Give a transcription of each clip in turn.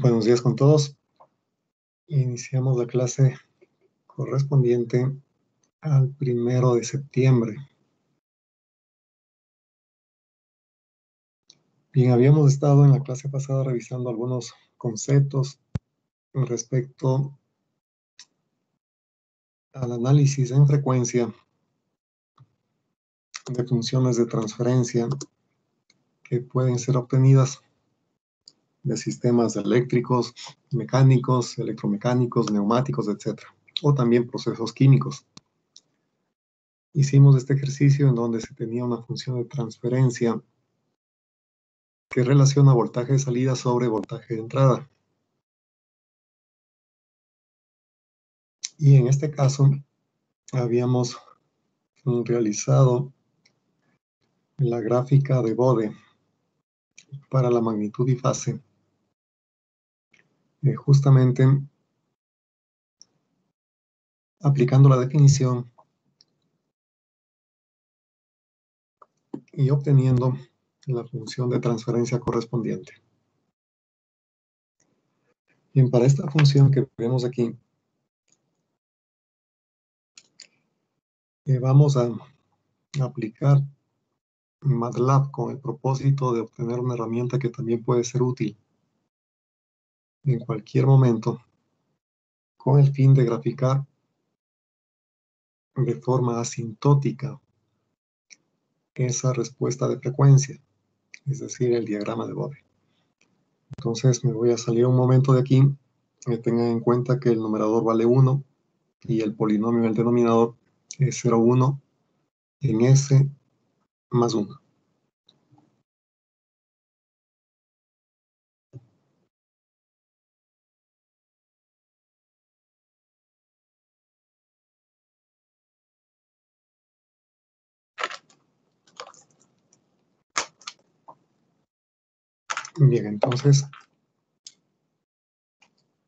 Buenos días con todos. Iniciamos la clase correspondiente al 1 de septiembre. Bien, habíamos estado en la clase pasada revisando algunos conceptos respecto al análisis en frecuencia de funciones de transferencia que pueden ser obtenidas de sistemas eléctricos, mecánicos, electromecánicos, neumáticos, etc. O también procesos químicos. Hicimos este ejercicio en donde se tenía una función de transferencia que relaciona voltaje de salida sobre voltaje de entrada. Y en este caso habíamos realizado la gráfica de Bode para la magnitud y fase, justamente aplicando la definición y obteniendo la función de transferencia correspondiente. Bien, para esta función que vemos aquí, vamos a aplicar MATLAB con el propósito de obtener una herramienta que también puede ser útil en cualquier momento con el fin de graficar de forma asintótica esa respuesta de frecuencia, es decir, el diagrama de Bode. Entonces me voy a salir un momento de aquí. Tengan en cuenta que el numerador vale 1 y el polinomio en el denominador es 0,1 en S más 1. Bien, entonces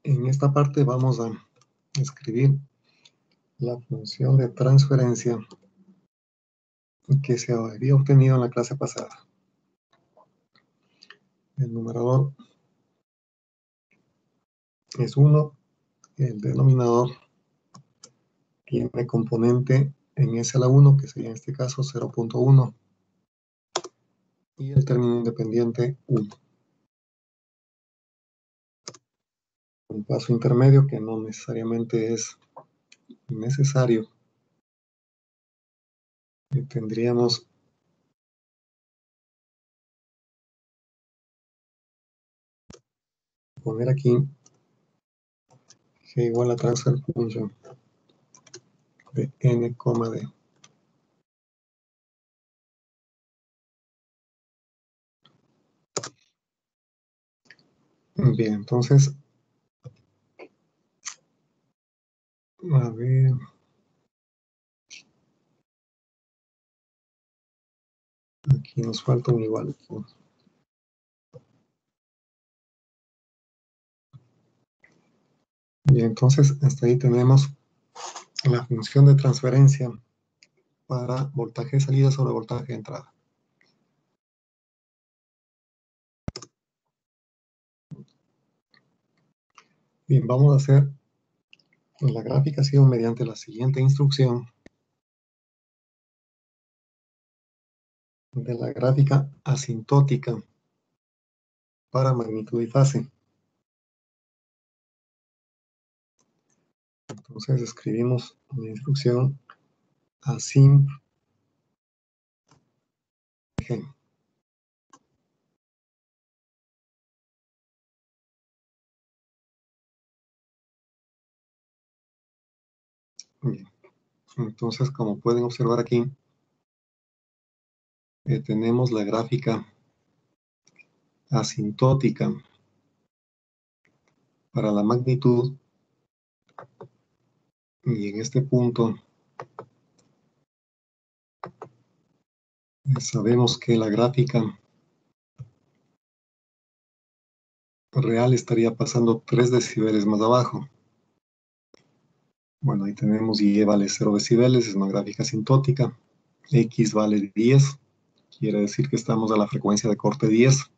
en esta parte vamos a escribir la función de transferencia que se había obtenido en la clase pasada. El numerador es 1, el denominador tiene componente en S a la 1, que sería en este caso 0,1, y el término independiente 1. Un paso intermedio que no necesariamente es necesario. Tendríamos que poner aquí g igual a transfer function de n, d. Bien, entonces, a ver, aquí nos falta un igual. Bien, entonces hasta ahí tenemos la función de transferencia para voltaje de salida sobre voltaje de entrada. Bien, vamos a hacer la graficación mediante la siguiente instrucción de la gráfica asintótica para magnitud y fase. Entonces escribimos la instrucción async g. Bien, entonces como pueden observar aquí, tenemos la gráfica asintótica para la magnitud, y en este punto sabemos que la gráfica real estaría pasando 3 decibeles más abajo. Bueno, ahí tenemos y vale 0 decibeles, es una gráfica asintótica. X vale 10, quiere decir que estamos a la frecuencia de corte 10.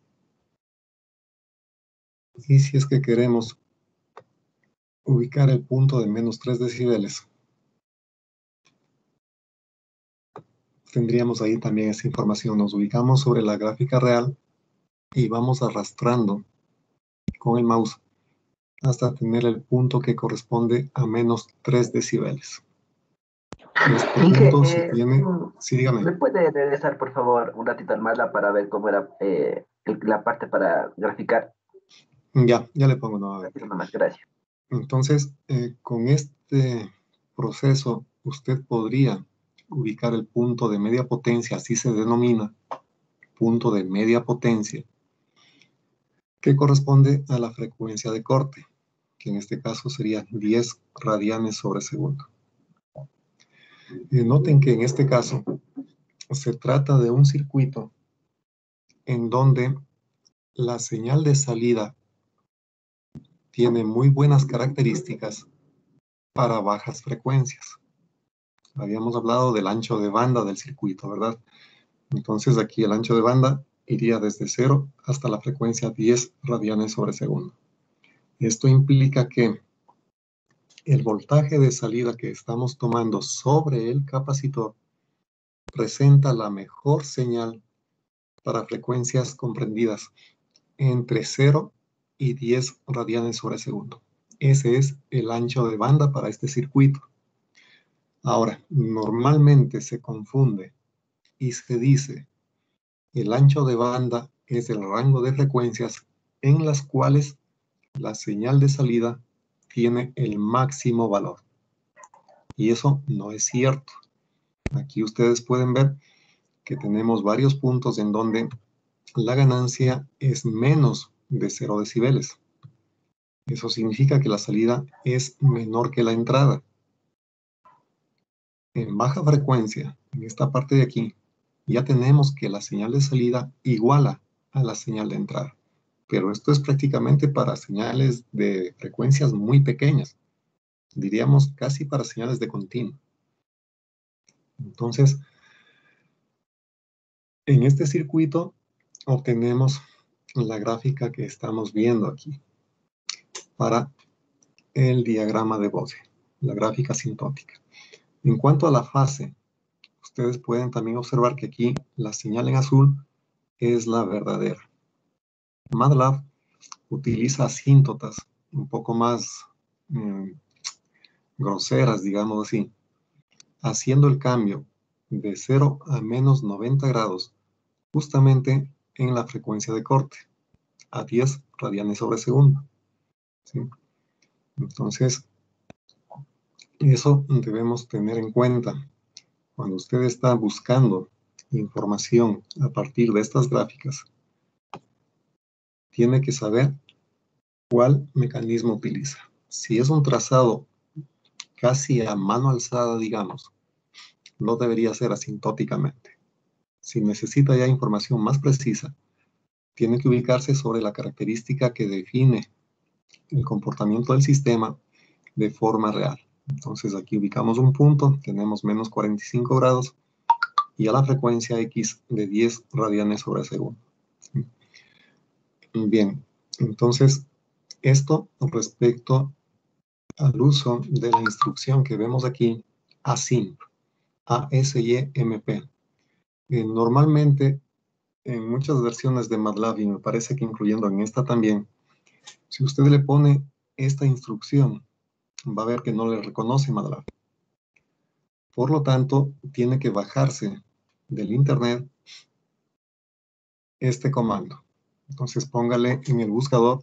Y si es que queremos ubicar el punto de menos 3 decibeles, tendríamos ahí también esa información. Nos ubicamos sobre la gráfica real y vamos arrastrando con el mouse hasta tener el punto que corresponde a menos 3 decibeles. Este Inge, punto se tiene, sí, dígame. ¿me puede regresar, por favor, un ratito al MATLAB para ver cómo era la parte para graficar? Ya le pongo Un ratito nuevamente. nomás, gracias. Entonces, con este proceso, usted podría ubicar el punto de media potencia, así se denomina, punto de media potencia, que corresponde a la frecuencia de corte, que en este caso sería 10 radianes sobre segundo. Noten que en este caso se trata de un circuito en donde la señal de salida tiene muy buenas características para bajas frecuencias. Habíamos hablado del ancho de banda del circuito, ¿verdad? Entonces aquí el ancho de banda iría desde 0 hasta la frecuencia 10 radianes sobre segundo. Esto implica que el voltaje de salida que estamos tomando sobre el capacitor presenta la mejor señal para frecuencias comprendidas entre 0 y 10 radianes sobre segundo. Ese es el ancho de banda para este circuito. Ahora, normalmente se confunde y se dice el ancho de banda es el rango de frecuencias en las cuales la señal de salida tiene el máximo valor. Y eso no es cierto. Aquí ustedes pueden ver que tenemos varios puntos en donde la ganancia es menos de 0 decibeles. Eso significa que la salida es menor que la entrada. En baja frecuencia, en esta parte de aquí, ya tenemos que la señal de salida iguala a la señal de entrada. Pero esto es prácticamente para señales de frecuencias muy pequeñas. Diríamos casi para señales de continuo. Entonces, en este circuito obtenemos la gráfica que estamos viendo aquí para el diagrama de Bose, la gráfica asintótica. En cuanto a la fase, ustedes pueden también observar que aquí la señal en azul es la verdadera. MATLAB utiliza asíntotas un poco más groseras, digamos así, haciendo el cambio de 0 a menos 90 grados justamente en la frecuencia de corte, a 10 radianes sobre segundo. ¿Sí? Entonces, eso debemos tener en cuenta. Cuando usted está buscando información a partir de estas gráficas, tiene que saber cuál mecanismo utiliza. Si es un trazado casi a mano alzada, digamos, no debería ser asintóticamente. Si necesita ya información más precisa, tiene que ubicarse sobre la característica que define el comportamiento del sistema de forma real. Entonces aquí ubicamos un punto, tenemos menos 45 grados y a la frecuencia X de 10 radianes sobre segundo. Bien, entonces esto respecto al uso de la instrucción que vemos aquí, ASYMP, ASYMP. Normalmente en muchas versiones de MATLAB, y me parece que incluyendo en esta también, si usted le pone esta instrucción, va a ver que no le reconoce MATLAB. Por lo tanto, tiene que bajarse del internet este comando. Entonces póngale en el buscador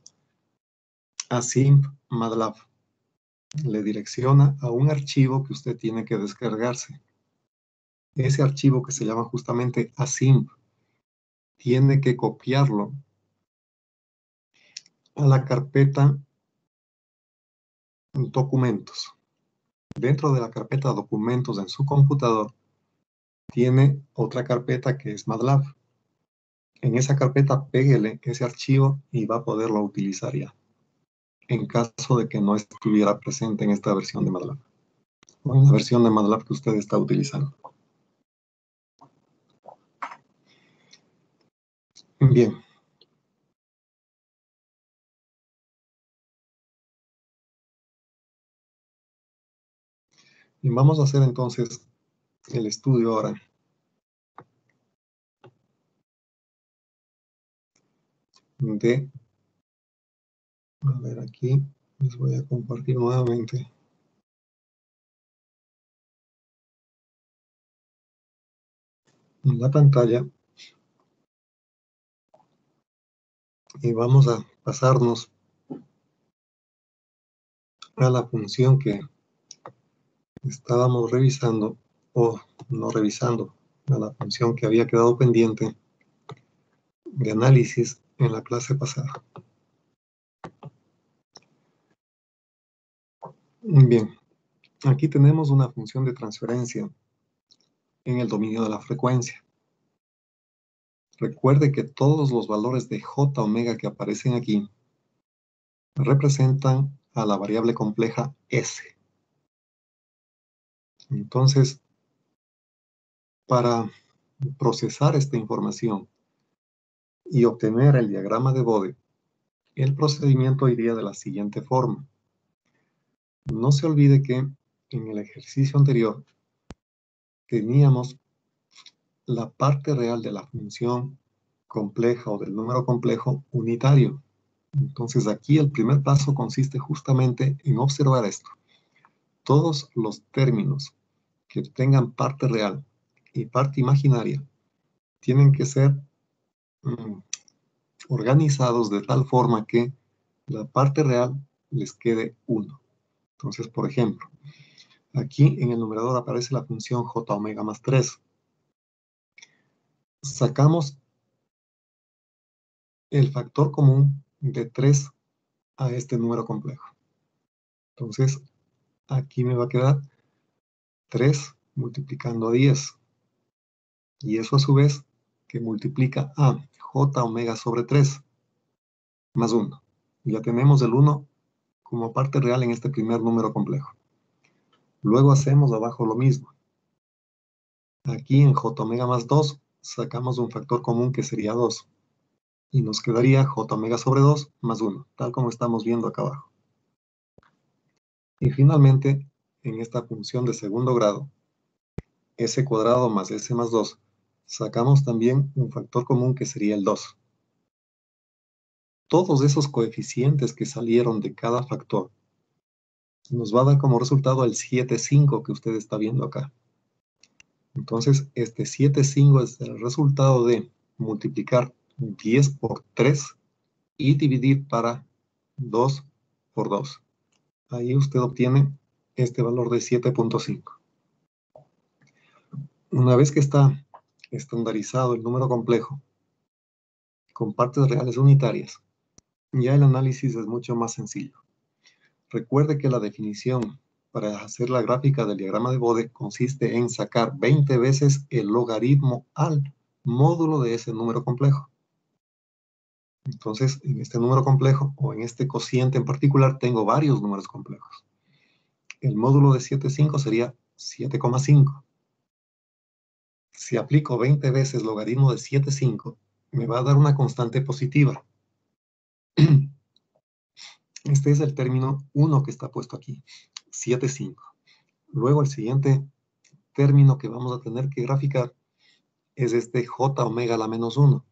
async MATLAB. Le direcciona a un archivo que usted tiene que descargarse. Ese archivo que se llama justamente async tiene que copiarlo a la carpeta documentos. Dentro de la carpeta documentos en su computador tiene otra carpeta que es MATLAB. En esa carpeta péguele ese archivo y va a poderlo utilizar ya, en caso de que no estuviera presente en esta versión de MATLAB, o en la versión de MATLAB que usted está utilizando. Bien, Y vamos a hacer entonces el estudio ahora de, a ver aquí, les voy a compartir nuevamente. En la pantalla y vamos a pasarnos a la función que estábamos revisando, o no revisando, a la función que había quedado pendiente de análisis en la clase pasada. Bien, aquí tenemos una función de transferencia en el dominio de la frecuencia. Recuerde que todos los valores de j omega que aparecen aquí representan a la variable compleja S. Entonces, para procesar esta información y obtener el diagrama de Bode, el procedimiento iría de la siguiente forma. No se olvide que en el ejercicio anterior teníamos la parte real de la función compleja o del número complejo unitario. Entonces aquí el primer paso consiste justamente en observar esto. Todos los términos que tengan parte real y parte imaginaria tienen que ser organizados de tal forma que la parte real les quede 1. Entonces, por ejemplo, aquí en el numerador aparece la función j omega más 3. Sacamos el factor común de 3 a este número complejo. Entonces, aquí me va a quedar 3 multiplicando a 10. Y eso a su vez que multiplica a j omega sobre 3 más 1. Ya tenemos el 1 como parte real en este primer número complejo. Luego hacemos abajo lo mismo. Aquí en j omega más 2 sacamos un factor común que sería 2. Y nos quedaría j omega sobre 2 más 1, tal como estamos viendo acá abajo. Y finalmente, en esta función de segundo grado, s cuadrado más s más 2, sacamos también un factor común que sería el 2. Todos esos coeficientes que salieron de cada factor nos va a dar como resultado el 7,5 que usted está viendo acá. Entonces, este 7,5 es el resultado de multiplicar 10 por 3 y dividir para 2 por 2. Ahí usted obtiene este valor de 7,5. Una vez que está estandarizado el número complejo con partes reales unitarias, ya el análisis es mucho más sencillo. Recuerde que la definición para hacer la gráfica del diagrama de Bode consiste en sacar 20 veces el logaritmo al módulo de ese número complejo. Entonces, en este número complejo, o en este cociente en particular, tengo varios números complejos. El módulo de 7,5 sería 7,5. Si aplico 20 veces logaritmo de 7,5, me va a dar una constante positiva. Este es el término 1 que está puesto aquí, 7,5. Luego el siguiente término que vamos a tener que graficar es este j omega a la menos 1.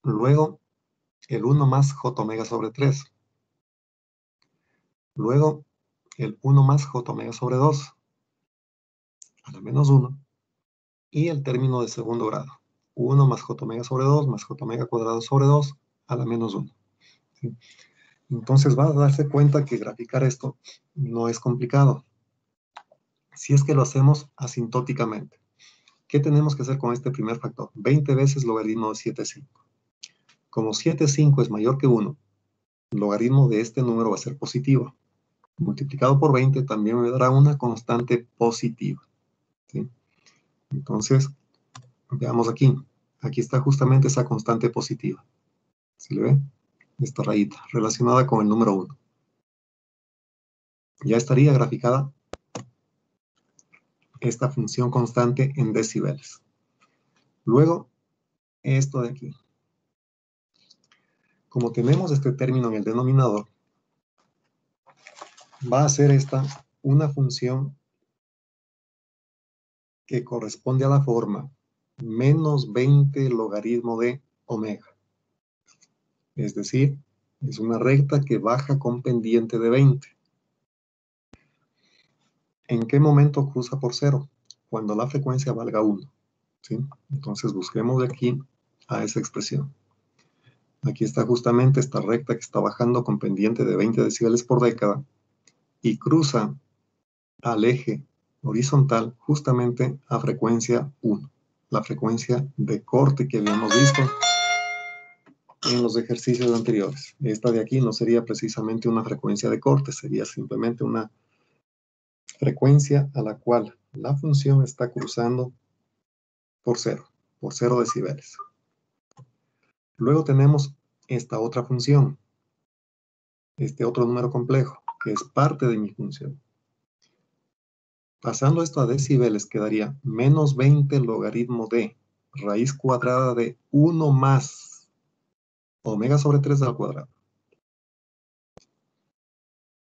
Luego el 1 más j omega sobre 3. Luego el 1 más j omega sobre 2 a la menos 1. Y el término de segundo grado, 1 más j omega sobre 2 más j omega cuadrado sobre 2 a la menos 1. ¿Sí? Entonces va a darse cuenta que graficar esto no es complicado, si es que lo hacemos asintóticamente. ¿Qué tenemos que hacer con este primer factor? 20 veces logaritmo de 7,5. Como 7,5 es mayor que 1, el logaritmo de este número va a ser positivo. Multiplicado por 20 también me dará una constante positiva. ¿Sí? Entonces, veamos aquí. Aquí está justamente esa constante positiva. ¿Se le ve? Esta rayita relacionada con el número 1. Ya estaría graficada esta función constante en decibeles. Luego, esto de aquí. Como tenemos este término en el denominador, va a ser esta una función que corresponde a la forma menos 20 logaritmo de omega. Es decir, es una recta que baja con pendiente de 20. ¿En qué momento cruza por 0? Cuando la frecuencia valga 1. ¿Sí? Entonces busquemos de aquí a esa expresión. Aquí está justamente esta recta que está bajando con pendiente de 20 decibeles por década y cruza al eje horizontal justamente a frecuencia 1, la frecuencia de corte que habíamos visto en los ejercicios anteriores. Esta de aquí no sería precisamente una frecuencia de corte, sería simplemente una frecuencia a la cual la función está cruzando por 0 decibeles. Luego tenemos esta otra función, este otro número complejo, que es parte de mi función. Pasando esto a decibeles, quedaría menos 20 logaritmo de raíz cuadrada de 1 más omega sobre 3 al cuadrado.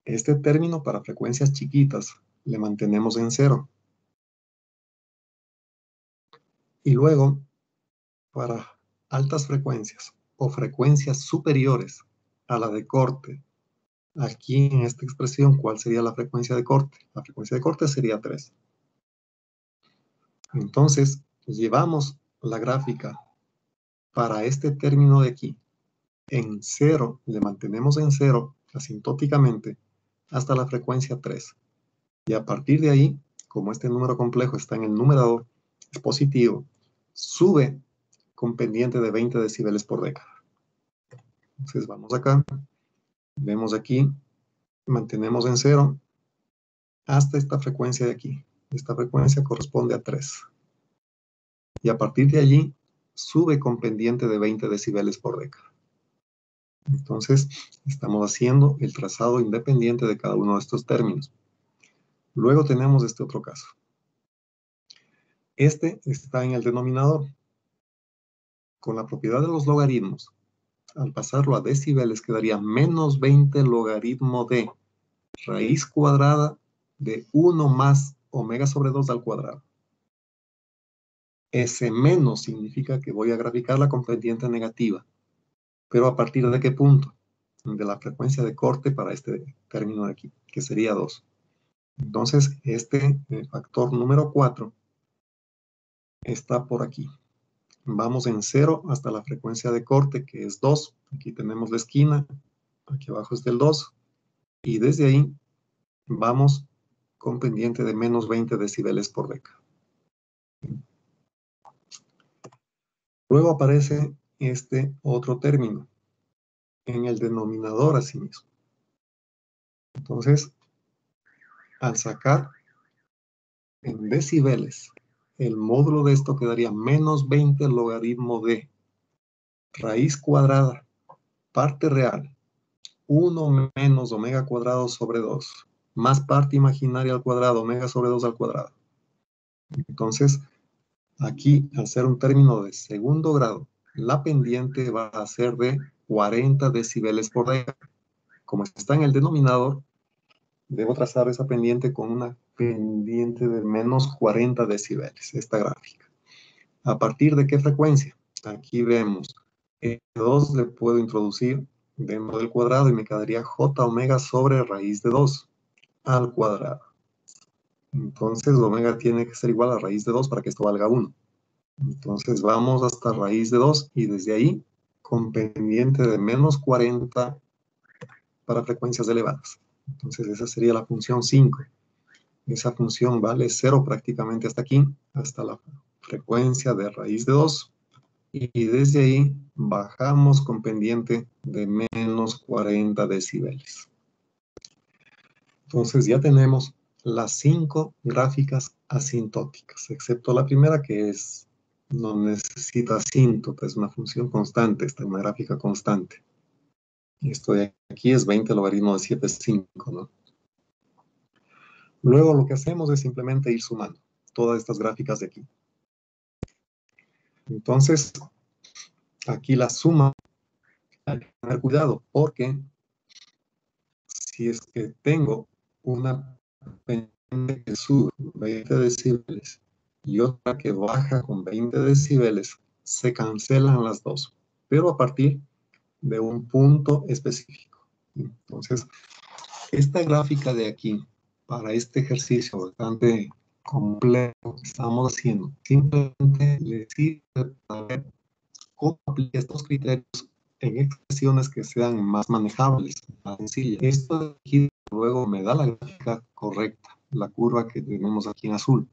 Este término para frecuencias chiquitas le mantenemos en 0. Y luego, para altas frecuencias o frecuencias superiores a la de corte, aquí en esta expresión, ¿cuál sería la frecuencia de corte? La frecuencia de corte sería 3. Entonces, llevamos la gráfica para este término de aquí en 0, le mantenemos en 0 asintóticamente hasta la frecuencia 3. Y a partir de ahí, como este número complejo está en el numerador, es positivo, sube con pendiente de 20 decibeles por década. Entonces vamos acá, vemos aquí, mantenemos en 0 hasta esta frecuencia de aquí. Esta frecuencia corresponde a 3. Y a partir de allí, sube con pendiente de 20 decibeles por década. Entonces, estamos haciendo el trazado independiente de cada uno de estos términos. Luego tenemos este otro caso. Este está en el denominador. Con la propiedad de los logaritmos, al pasarlo a decibeles, quedaría menos 20 logaritmo de raíz cuadrada de 1 más omega sobre 2 al cuadrado. Ese menos significa que voy a graficarla con pendiente negativa. Pero ¿a partir de qué punto? De la frecuencia de corte para este término de aquí, que sería 2. Entonces, este factor número 4 está por aquí. Vamos en 0 hasta la frecuencia de corte, que es 2. Aquí tenemos la esquina, aquí abajo está el 2. Y desde ahí vamos con pendiente de menos 20 decibeles por década. Luego aparece este otro término en el denominador asimismo. Entonces, al sacar en decibeles, el módulo de esto quedaría menos 20 logaritmo de raíz cuadrada, parte real, 1 menos omega cuadrado sobre 2, más parte imaginaria al cuadrado, omega sobre 2 al cuadrado. Entonces, aquí, al ser un término de segundo grado, la pendiente va a ser de 40 decibeles por década. Como está en el denominador, debo trazar esa pendiente con una pendiente de menos 40 decibeles, esta gráfica. ¿A partir de qué frecuencia? Aquí vemos, 2 le puedo introducir dentro del cuadrado y me quedaría j omega sobre raíz de 2 al cuadrado. Entonces, omega tiene que ser igual a raíz de 2 para que esto valga 1. Entonces, vamos hasta raíz de 2 y desde ahí, con pendiente de menos 40 para frecuencias elevadas. Entonces, esa sería la función 5. Esa función vale 0 prácticamente hasta aquí, hasta la frecuencia de raíz de 2. Y desde ahí bajamos con pendiente de menos 40 decibeles. Entonces ya tenemos las 5 gráficas asintóticas, excepto la primera que no necesita asíntota, es una función constante, esta es una gráfica constante. Y esto de aquí es 20 logaritmo de 7,5, ¿no? Luego lo que hacemos es simplemente ir sumando todas estas gráficas de aquí. Entonces, aquí la suma, hay que tener cuidado porque si es que tengo una pendiente que sube 20 decibeles y otra que baja con 20 decibeles, se cancelan las dos, pero a partir de un punto específico. Entonces, esta gráfica de aquí, para este ejercicio bastante complejo que estamos haciendo, simplemente le sirve para ver cómo aplica estos criterios en expresiones que sean más manejables, más sencillas. Esto de aquí luego me da la gráfica correcta, la curva que tenemos aquí en azul.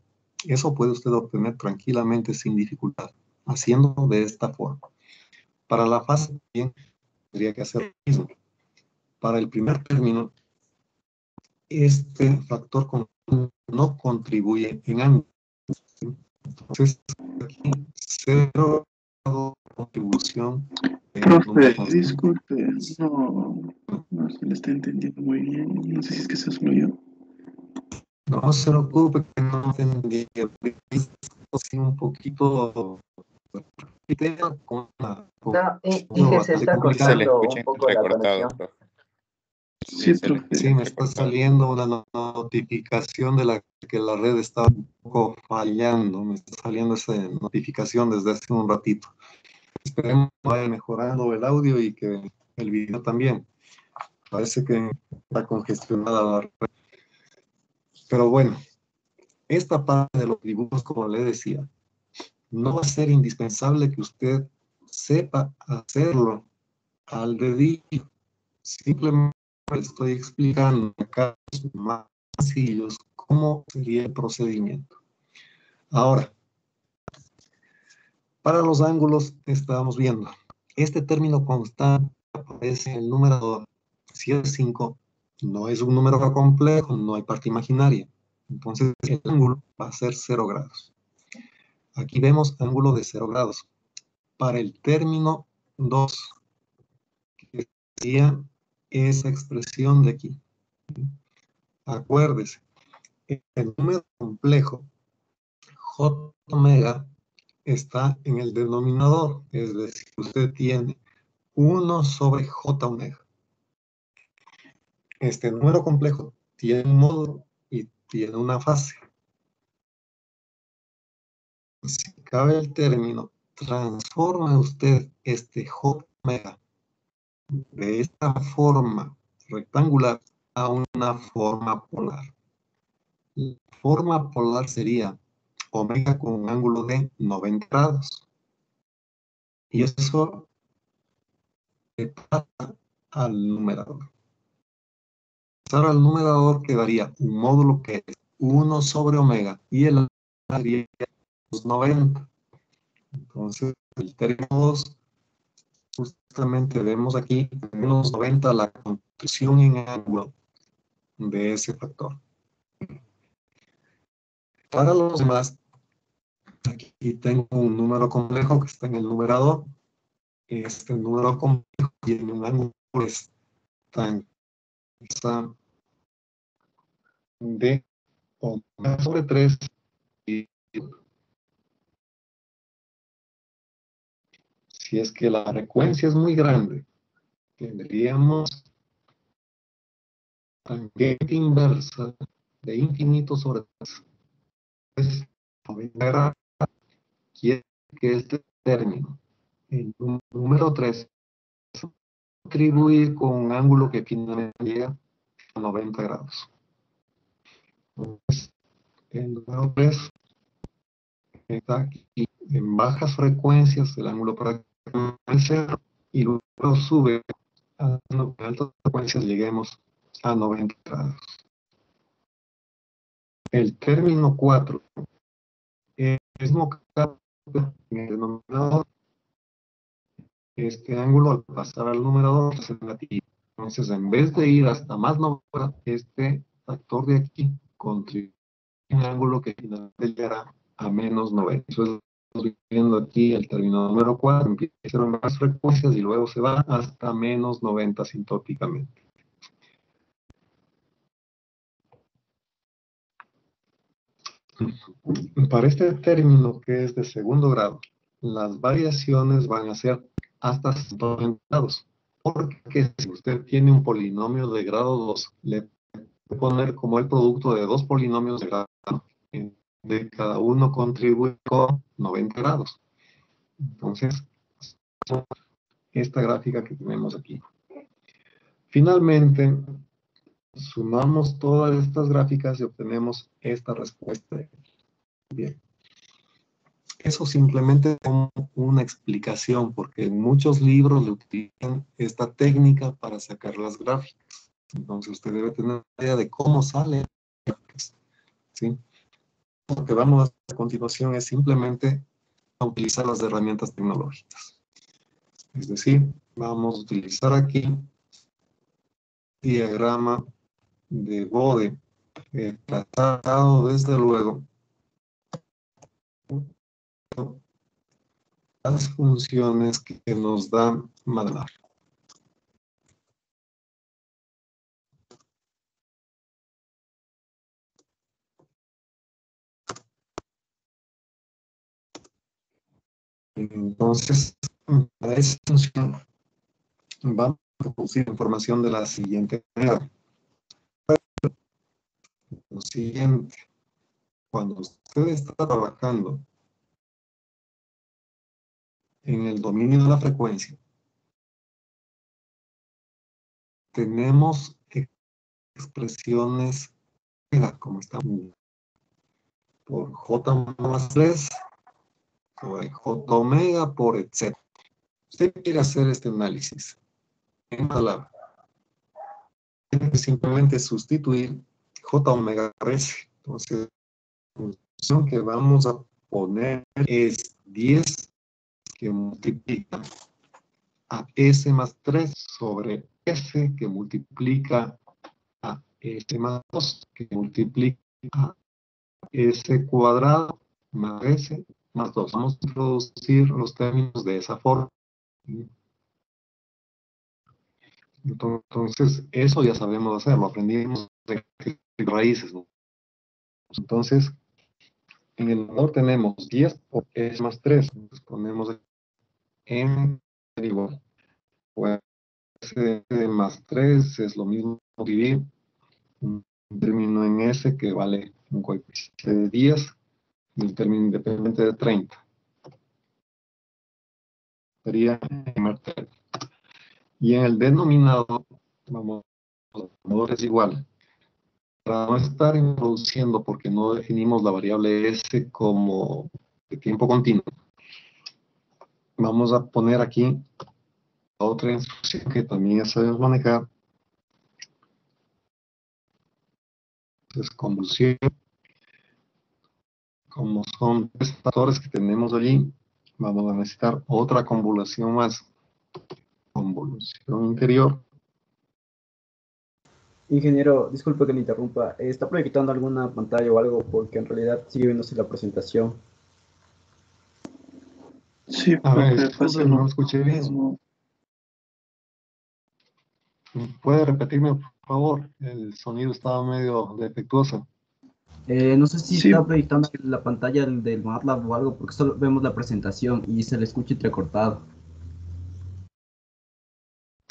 Eso puede usted obtener tranquilamente sin dificultad, haciendo de esta forma. Para la fase también tendría que hacer lo mismo. Para el primer término, este factor no contribuye en ángulo. Entonces, aquí cero contribución. Profe, disculpe, no se le está entendiendo muy bien. No sé si es que se excluyó. No se preocupe que no entendí. Sí, un poquito con No, y que se está Se le cortando escucha un poco la recortado, conexión. profe. Sí, se le profe. Sí, me está recortado. saliendo una notificación de que la red está un poco fallando. Me está saliendo esa notificación desde hace un ratito. Esperemos que vaya mejorando el audio y que el video también. Parece que está congestionada la red. Pero bueno, esta parte de los dibujos, como le decía, no va a ser indispensable que usted sepa hacerlo al dedillo. Simplemente estoy explicando acá más sencillos cómo sería el procedimiento. Ahora, para los ángulos estábamos viendo, este término constante aparece en el numerador. Si es 5, no es un número complejo, no hay parte imaginaria. Entonces el ángulo va a ser 0 grados. Aquí vemos ángulo de 0 grados. Para el término 2, que sería esa expresión de aquí. Acuérdese, el número complejo, J omega, está en el denominador, es decir, usted tiene 1 sobre J omega. Este número complejo tiene un módulo y tiene una fase. Si cabe el término, transforma usted este J omega de esta forma rectangular a una forma polar. La forma polar sería omega con un ángulo de 90 grados. Y eso le pasa al numerador. Pasar al numerador quedaría un módulo que es 1 sobre omega y el sería 90. Entonces, el término 2, justamente vemos aquí menos 90 la contribución en ángulo de ese factor. Para los demás, aquí tengo un número complejo que está en el numerador. Este número complejo tiene un ángulo tan de omega sobre 3 y si es que la frecuencia es muy grande, tendríamos tangente inversa de infinito sobre 3. 90 grados quiere que este término, el número 3, contribuye con un ángulo que finalmente llega a 90 grados. Entonces, el número 3 está aquí en bajas frecuencias, el ángulo prácticamente cero, y luego sube a altas frecuencias, lleguemos a 90 grados. El término 4 es mismo que en el denominador. Este ángulo al pasar al numerador es negativo. Entonces, en vez de ir hasta más 90, este factor de aquí contribuye a un ángulo que finalmente llegará a menos 90. Eso es estamos viendo aquí el término número 4, empieza a ser más frecuencias y luego se va hasta menos 90 sintópicamente. Para este término que es de segundo grado, las variaciones van a ser hasta 190 grados. Porque si usted tiene un polinomio de grado 2, le poner como el producto de dos polinomios de grado, de cada uno contribuye con 90 grados. Entonces, esta gráfica que tenemos aquí. Finalmente, sumamos todas estas gráficas y obtenemos esta respuesta. Bien. Eso simplemente como una explicación, porque en muchos libros le utilizan esta técnica para sacar las gráficas. Entonces usted debe tener una idea de cómo salen las gráficas, ¿sí? Lo que vamos a hacer a continuación es simplemente utilizar las herramientas tecnológicas. Es decir, vamos a utilizar aquí diagrama de Bode, tratado desde luego las funciones que nos da MATLAB. Entonces, para esa función vamos a producir información de la siguiente manera. Lo siguiente, cuando usted está trabajando en el dominio de la frecuencia, tenemos expresiones como estamos por J más 3, sobre J omega, por etc. Usted quiere hacer este análisis en palabra. Tiene que simplemente sustituir J omega por S. Entonces, la función que vamos a poner es 10 que multiplica a S más 3 sobre S que multiplica a S más 2 que multiplica a S cuadrado más S más 2. Vamos a introducir los términos de esa forma. Entonces, eso ya sabemos hacerlo, aprendimos de raíces, ¿no? Entonces, en el valor tenemos 10 por S más 3. Entonces ponemos n igual. Pues S más 3 es lo mismo que dividir un término en S que vale un coeficiente de 10 y el término independiente de 30. Sería el primer término. Y en el denominador, vamos, el denominador es igual. Para no estar introduciendo, porque no definimos la variable S como de tiempo continuo, vamos a poner aquí otra instrucción que también ya sabemos manejar. Es convolución. Como son tres factores que tenemos allí, vamos a necesitar otra convolución más. Convolución interior. Ingeniero, disculpe que le interrumpa. ¿Está proyectando alguna pantalla o algo? Porque en realidad sigue viéndose la presentación. Sí, A ver, profe, pasa disculpe, no lo lo escuché bien. mismo. ¿Puede repetirme, por favor? El sonido estaba medio defectuoso. No sé si Sí, está proyectando la pantalla del MATLAB o algo, porque solo vemos la presentación y se le escucha entrecortado.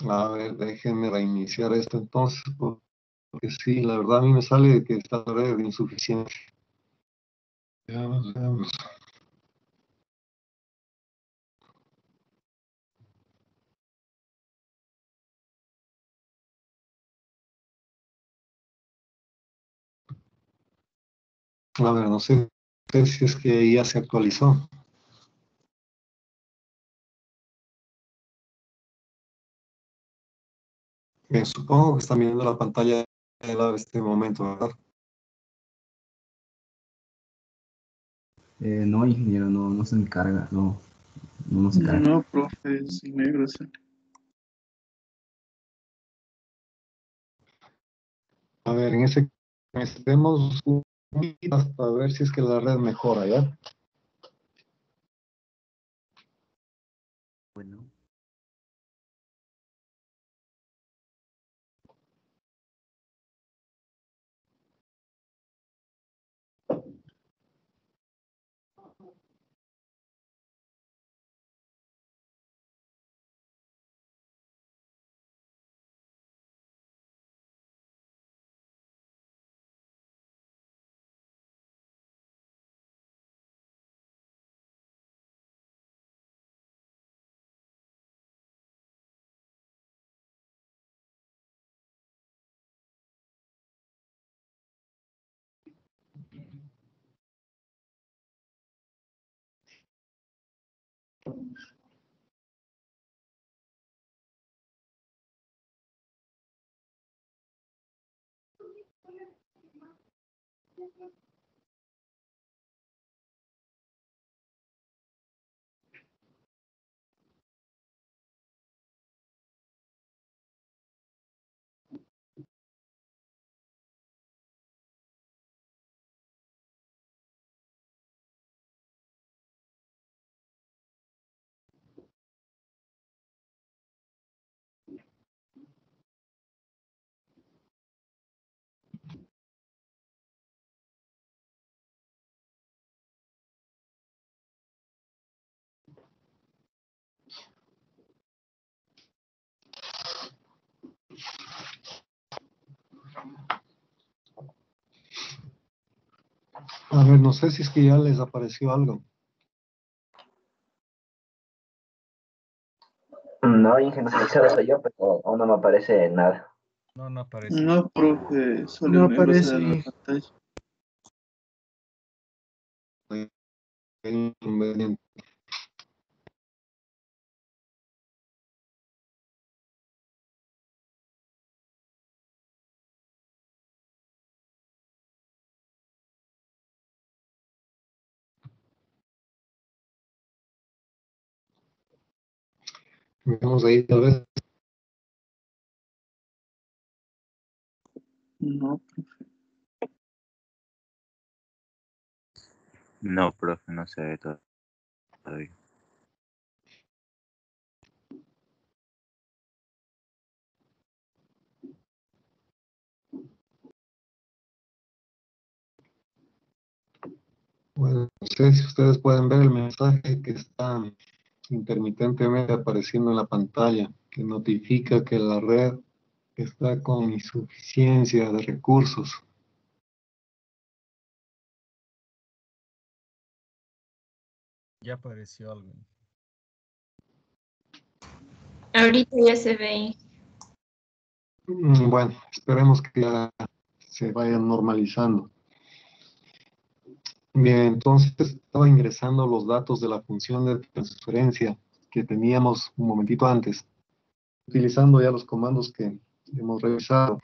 A ver, déjenme reiniciar esto entonces, porque sí, la verdad a mí me sale que esta red es insuficiente. Veamos, veamos. A ver, no sé si es que ya se actualizó. Supongo que están viendo la pantalla en este momento, ¿verdad? No, ingeniero, no se me carga, no se carga. no, profe, es negro. A ver, en ese necesitemos un hasta ver si es que la red mejora, ¿ya? Bueno. A ver, no sé si es que ya les apareció algo. No, ingeniería, solo soy yo, pero aún no me aparece nada. No, no aparece. No, profe, solo No en el base de la aparece. pantalla. Inconveniente. Vamos ahí tal vez. No, No, profe, no se ve todavía. Bueno, no sé si ustedes pueden ver el mensaje que está intermitentemente apareciendo en la pantalla, que notifica que la red está con insuficiencia de recursos. Ya apareció algo. Ahorita ya se ve. Bueno, esperemos que ya se vayan normalizando. Bien, entonces estaba ingresando los datos de la función de transferencia que teníamos un momentito antes, utilizando ya los comandos que hemos revisado.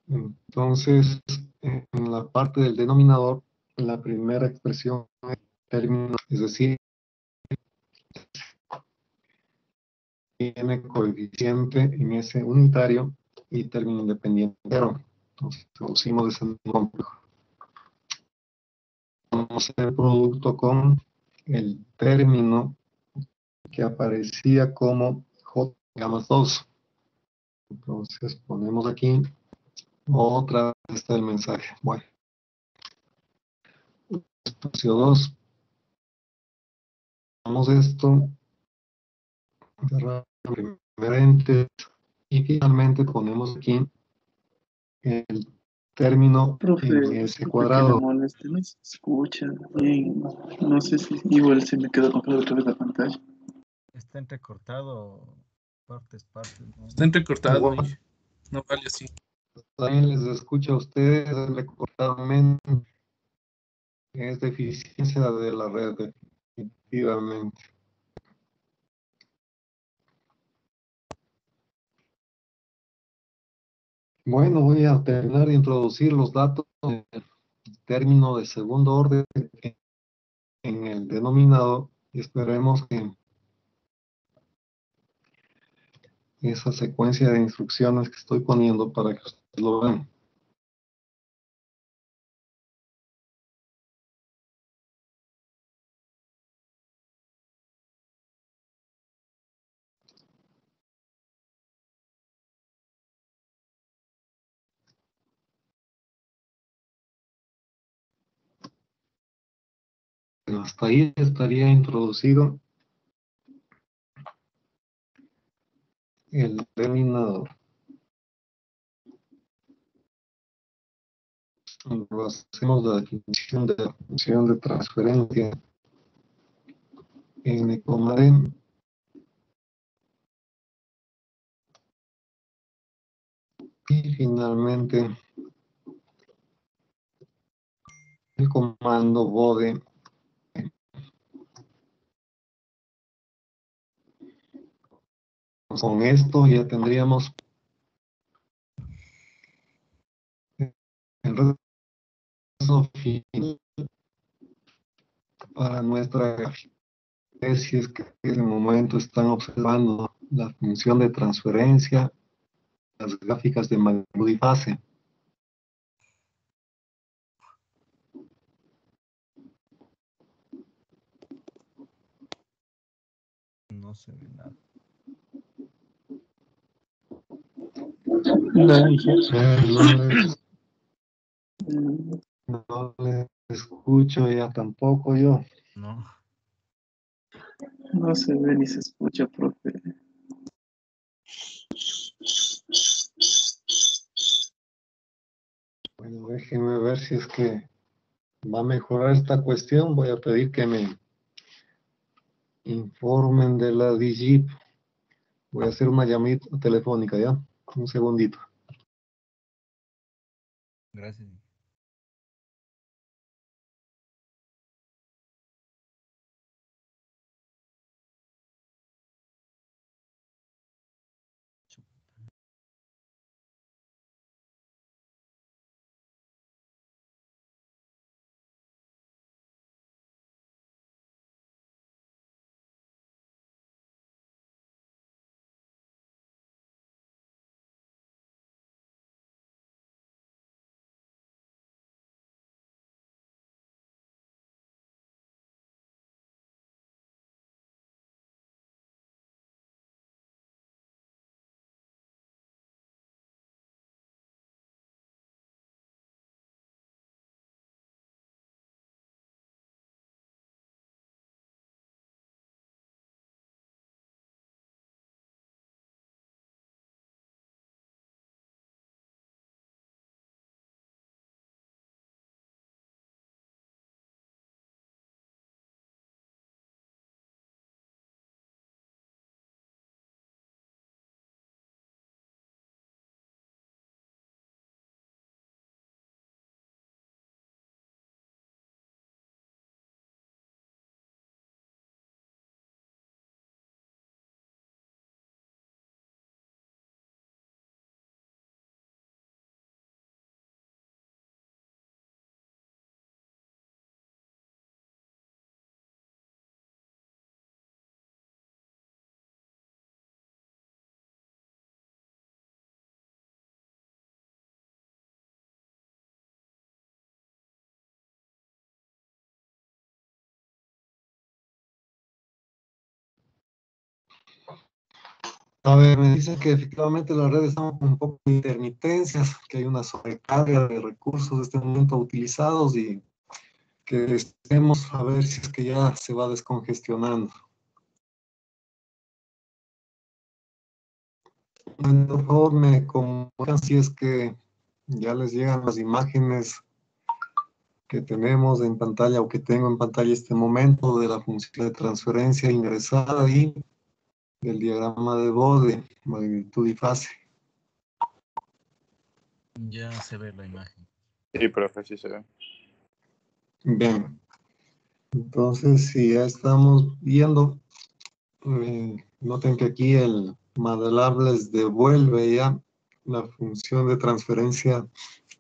Entonces, en la parte del denominador, la primera expresión es término, es decir, tiene coeficiente en ese unitario y término independiente cero. Entonces, traducimos ese complejo. Vamos a hacer el producto con el término que aparecía como J más 2. Entonces, ponemos aquí otra vez está el mensaje. Bueno, espacio 2. Vamos esto, cerrar diferentes y finalmente ponemos aquí el término profe, en ese disculpe que le cuadrado. moleste, no se escucha bien. No sé si igual se me quedó congelado otra vez la pantalla. Está entrecortado partes, ¿no? Está entrecortado, Igual, Inge. No vale así. también les escucha a ustedes recortadamente. Es deficiencia de la red, definitivamente. Bueno, voy a terminar de introducir los datos en el término de segundo orden en el denominador y esperemos que esa secuencia de instrucciones que estoy poniendo para que ustedes lo vean. Hasta ahí estaría introducido el denominador. Luego hacemos la definición de la función de transferencia n, d. Y finalmente el comando bode Con esto ya tendríamos el resto final para nuestra gráfica. Si es que en el momento están observando la función de transferencia, las gráficas de magnitud y fase. No se ve nada. No, ya. No les escucho ya tampoco yo. No. No se ve ni se escucha, profe. Bueno, déjenme ver si es que va a mejorar esta cuestión. Voy a pedir que me informen de la DIGIP. Voy a hacer una llamada telefónica, ¿ya? Un segundito. Gracias. A ver, me dicen que efectivamente las redes están con un poco de intermitencias, que hay una sobrecarga de recursos en este momento utilizados y que estemos a ver si es que ya se va descongestionando. Por favor, me comunican si es que ya les llegan las imágenes que tenemos en pantalla o que tengo en pantalla este momento de la función de transferencia ingresada y del diagrama de Bode, magnitud y fase. Ya se ve la imagen. Sí, profe, sí se ve. Bien, entonces si ya estamos viendo, noten que aquí el MATLAB les devuelve ya la función de transferencia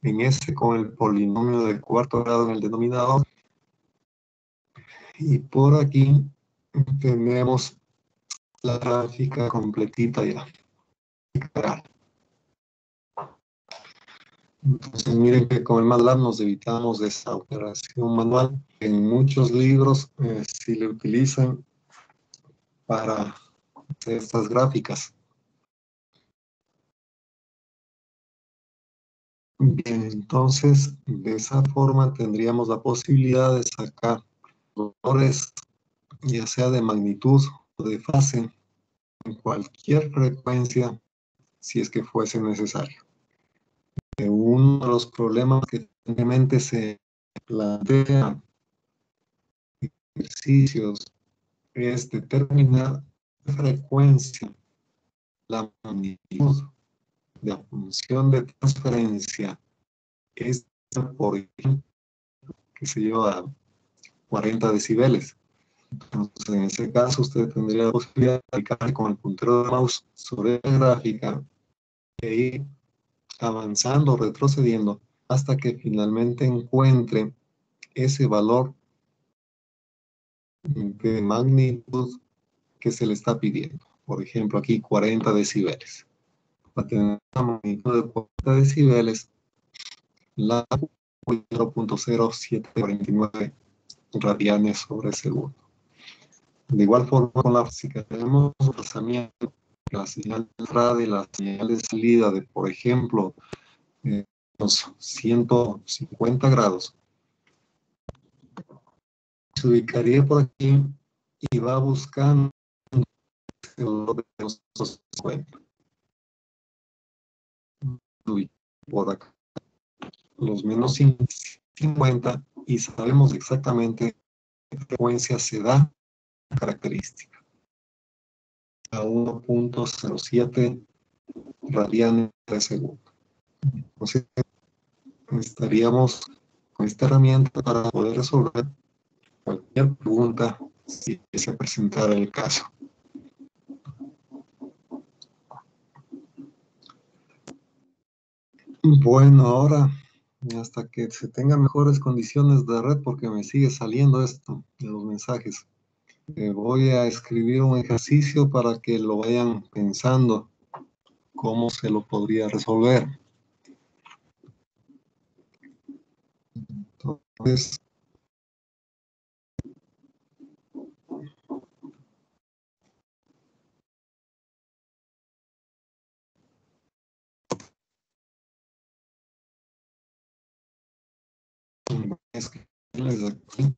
en S con el polinomio de cuarto grado en el denominador. Y por aquí tenemos la gráfica completita ya. Entonces miren que con el MATLAB nos evitamos esa operación manual. En muchos libros sí le utilizan para hacer estas gráficas. Bien, entonces de esa forma tendríamos la posibilidad de sacar valores, ya sea de magnitud o de fase, en cualquier frecuencia, si es que fuese necesario. Uno de los problemas que simplemente se plantea en ejercicios es determinar la frecuencia, la magnitud de la función de transferencia es, por ejemplo, que se lleva a 40 decibeles. Entonces, en ese caso, usted tendría la posibilidad de aplicar con el puntero de mouse sobre la gráfica e ir avanzando, retrocediendo, hasta que finalmente encuentre ese valor de magnitud que se le está pidiendo. Por ejemplo, aquí 40 decibeles. Para tener una magnitud de 40 decibeles, la 0.0749 radianes sobre segundo. De igual forma, con la física tenemos un desplazamiento, la señal de entrada y la señal de salida de, por ejemplo, los 150 grados. Se ubicaría por aquí y va buscando el valor de los 50. Por acá, los menos 50, y sabemos exactamente qué frecuencia se da característica. A 1.07 radianes de segundo. Entonces, estaríamos con esta herramienta para poder resolver cualquier pregunta si se presentara el caso. Bueno, ahora, hasta que se tengan mejores condiciones de red, porque me sigue saliendo esto de los mensajes, voy a escribir un ejercicio para que lo vayan pensando cómo se lo podría resolver. Entonces, voy a escribirles aquí.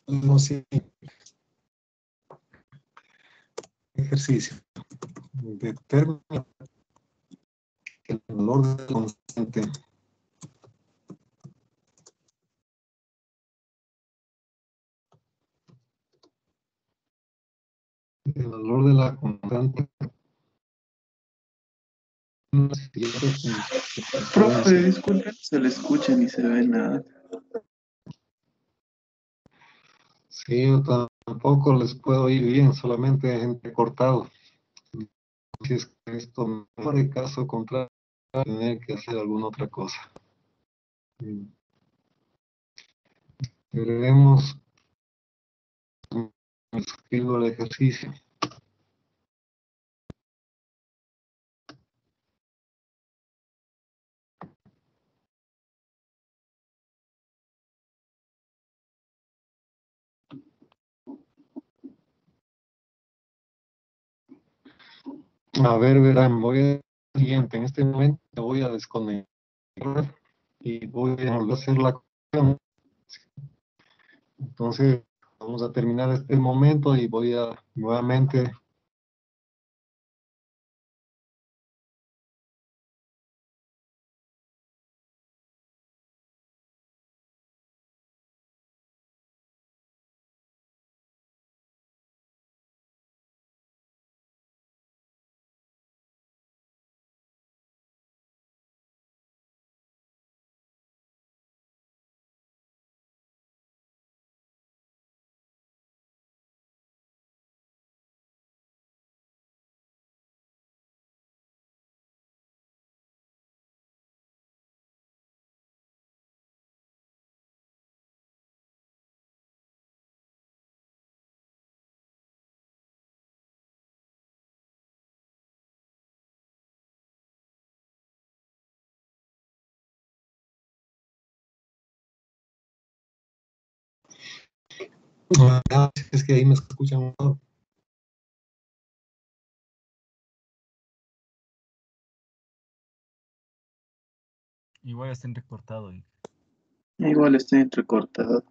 No sé, ejercicio. Determina el valor del constante el valor de la constante en la siguiente Profe, frecuencia. disculpe, no se le escucha ni se ve nada. Sí, yo tampoco les puedo oír bien, solamente entrecortado. Si es que esto no fuera el caso contrario, tener que hacer alguna otra cosa. Veremos, escribo el ejercicio. A ver, verán, voy a siguiente. En este momento voy a desconectar y voy a volver a hacer la conexión. Entonces, vamos a terminar este momento y voy a nuevamente. Es que ahí me escuchan mejor. Igual está entrecortado. Igual estoy entrecortado.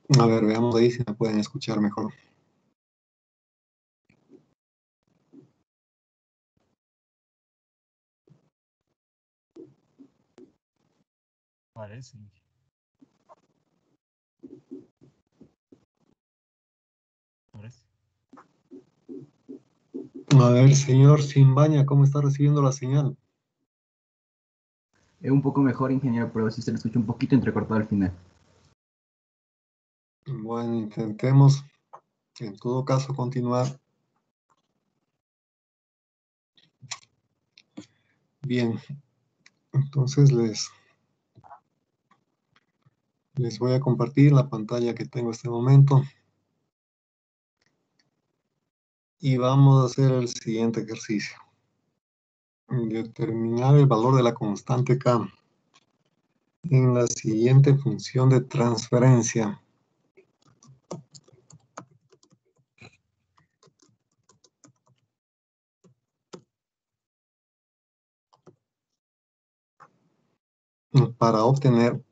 A ver, veamos ahí si me pueden escuchar mejor. Parece. Parece. A ver, señor Simbaña, ¿cómo está recibiendo la señal? Es un poco mejor, ingeniero, pero sí se le escucha un poquito entrecortado al final. Bueno, intentemos, en todo caso, continuar. Bien, entonces les voy a compartir la pantalla que tengo en este momento. Y vamos a hacer el siguiente ejercicio. Determinar el valor de la constante K en la siguiente función de transferencia. Para obtener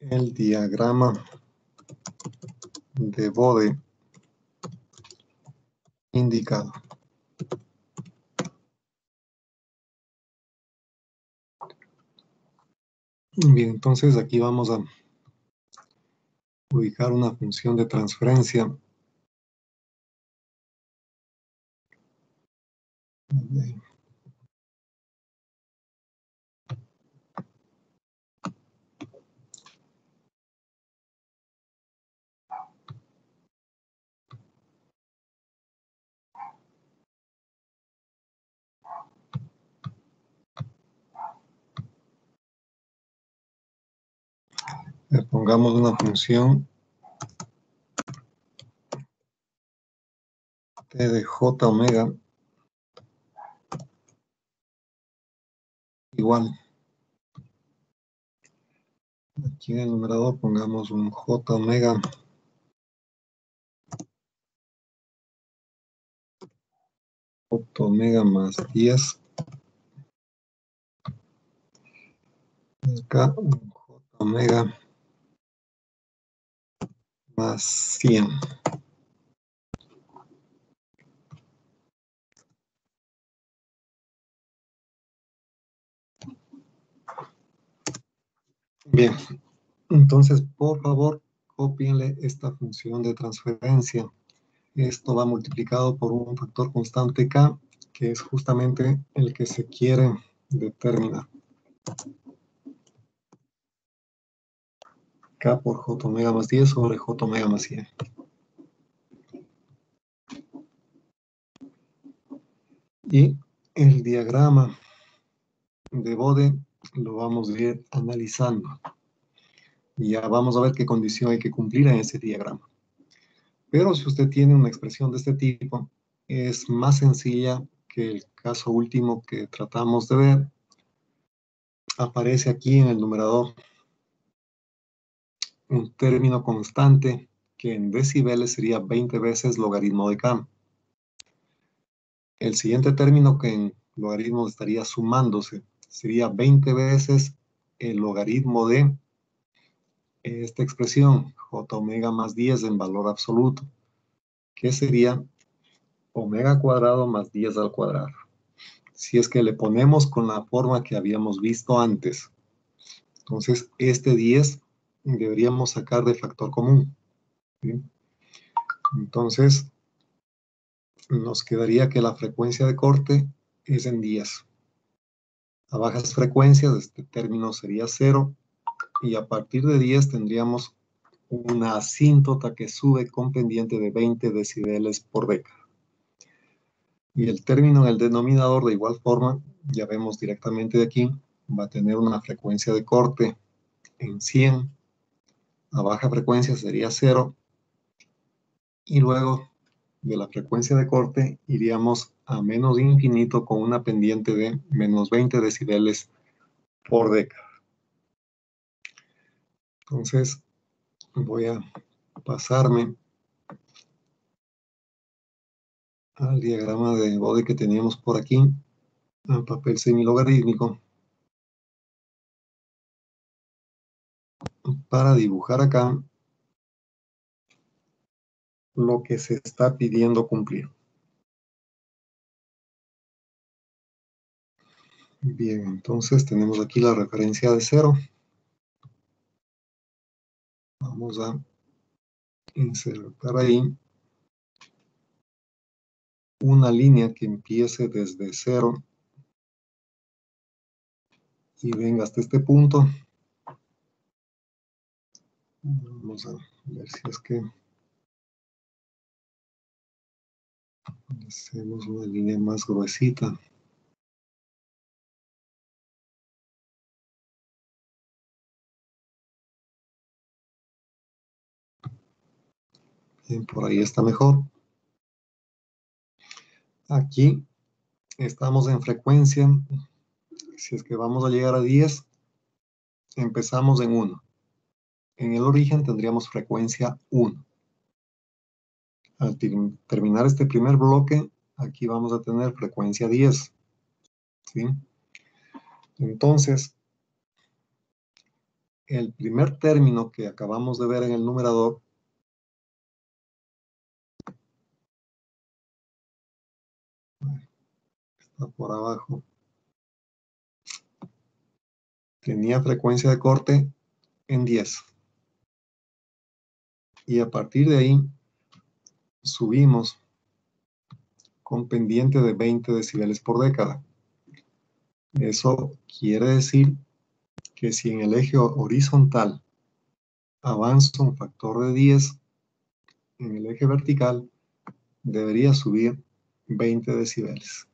el diagrama de Bode indicado. Bien, entonces aquí vamos a ubicar una función de transferencia. Le pongamos una función t de j omega igual. Aquí en el numerador pongamos un j omega más 10. Acá un j omega más 100. Bien, entonces por favor copienle esta función de transferencia. Esto va multiplicado por un factor constante K, que es justamente el que se quiere determinar. K por j omega más 10 sobre j omega más 100. Y el diagrama de Bode lo vamos a ir analizando. Y ya vamos a ver qué condición hay que cumplir en ese diagrama. Pero si usted tiene una expresión de este tipo, es más sencilla que el caso último que tratamos de ver. Aparece aquí en el numerador un término constante que en decibeles sería 20 veces logaritmo de K. El siguiente término que en logaritmo estaría sumándose sería 20 veces el logaritmo de esta expresión, j omega más 10 en valor absoluto, que sería omega cuadrado más 10 al cuadrado. Si es que le ponemos con la forma que habíamos visto antes, entonces este 10 deberíamos sacar de factor común. ¿Sí? Entonces nos quedaría que la frecuencia de corte es en 10. A bajas frecuencias este término sería 0 y a partir de 10 tendríamos una asíntota que sube con pendiente de 20 decibeles por década. Y el término en el denominador, de igual forma, ya vemos directamente de aquí, va a tener una frecuencia de corte en 100. A baja frecuencia sería 0. Y luego de la frecuencia de corte iríamos a menos infinito con una pendiente de menos 20 decibeles por década. Entonces voy a pasarme al diagrama de Bode que teníamos por aquí, al papel semilogarítmico. para dibujar acá lo que se está pidiendo cumplir. Bien, entonces tenemos aquí la referencia de 0. Vamos a insertar ahí una línea que empiece desde 0 y venga hasta este punto. Vamos a ver si es que hacemos una línea más gruesita. Bien, por ahí está mejor. Aquí estamos en frecuencia. Si es que vamos a llegar a 10, empezamos en 1. En el origen tendríamos frecuencia 1. Al terminar este primer bloque, aquí vamos a tener frecuencia 10. ¿Sí? Entonces, el primer término que acabamos de ver en el numerador está por abajo. Tenía frecuencia de corte en 10. Y a partir de ahí, subimos con pendiente de 20 decibeles por década. Eso quiere decir que si en el eje horizontal avanza un factor de 10, en el eje vertical debería subir 20 decibeles.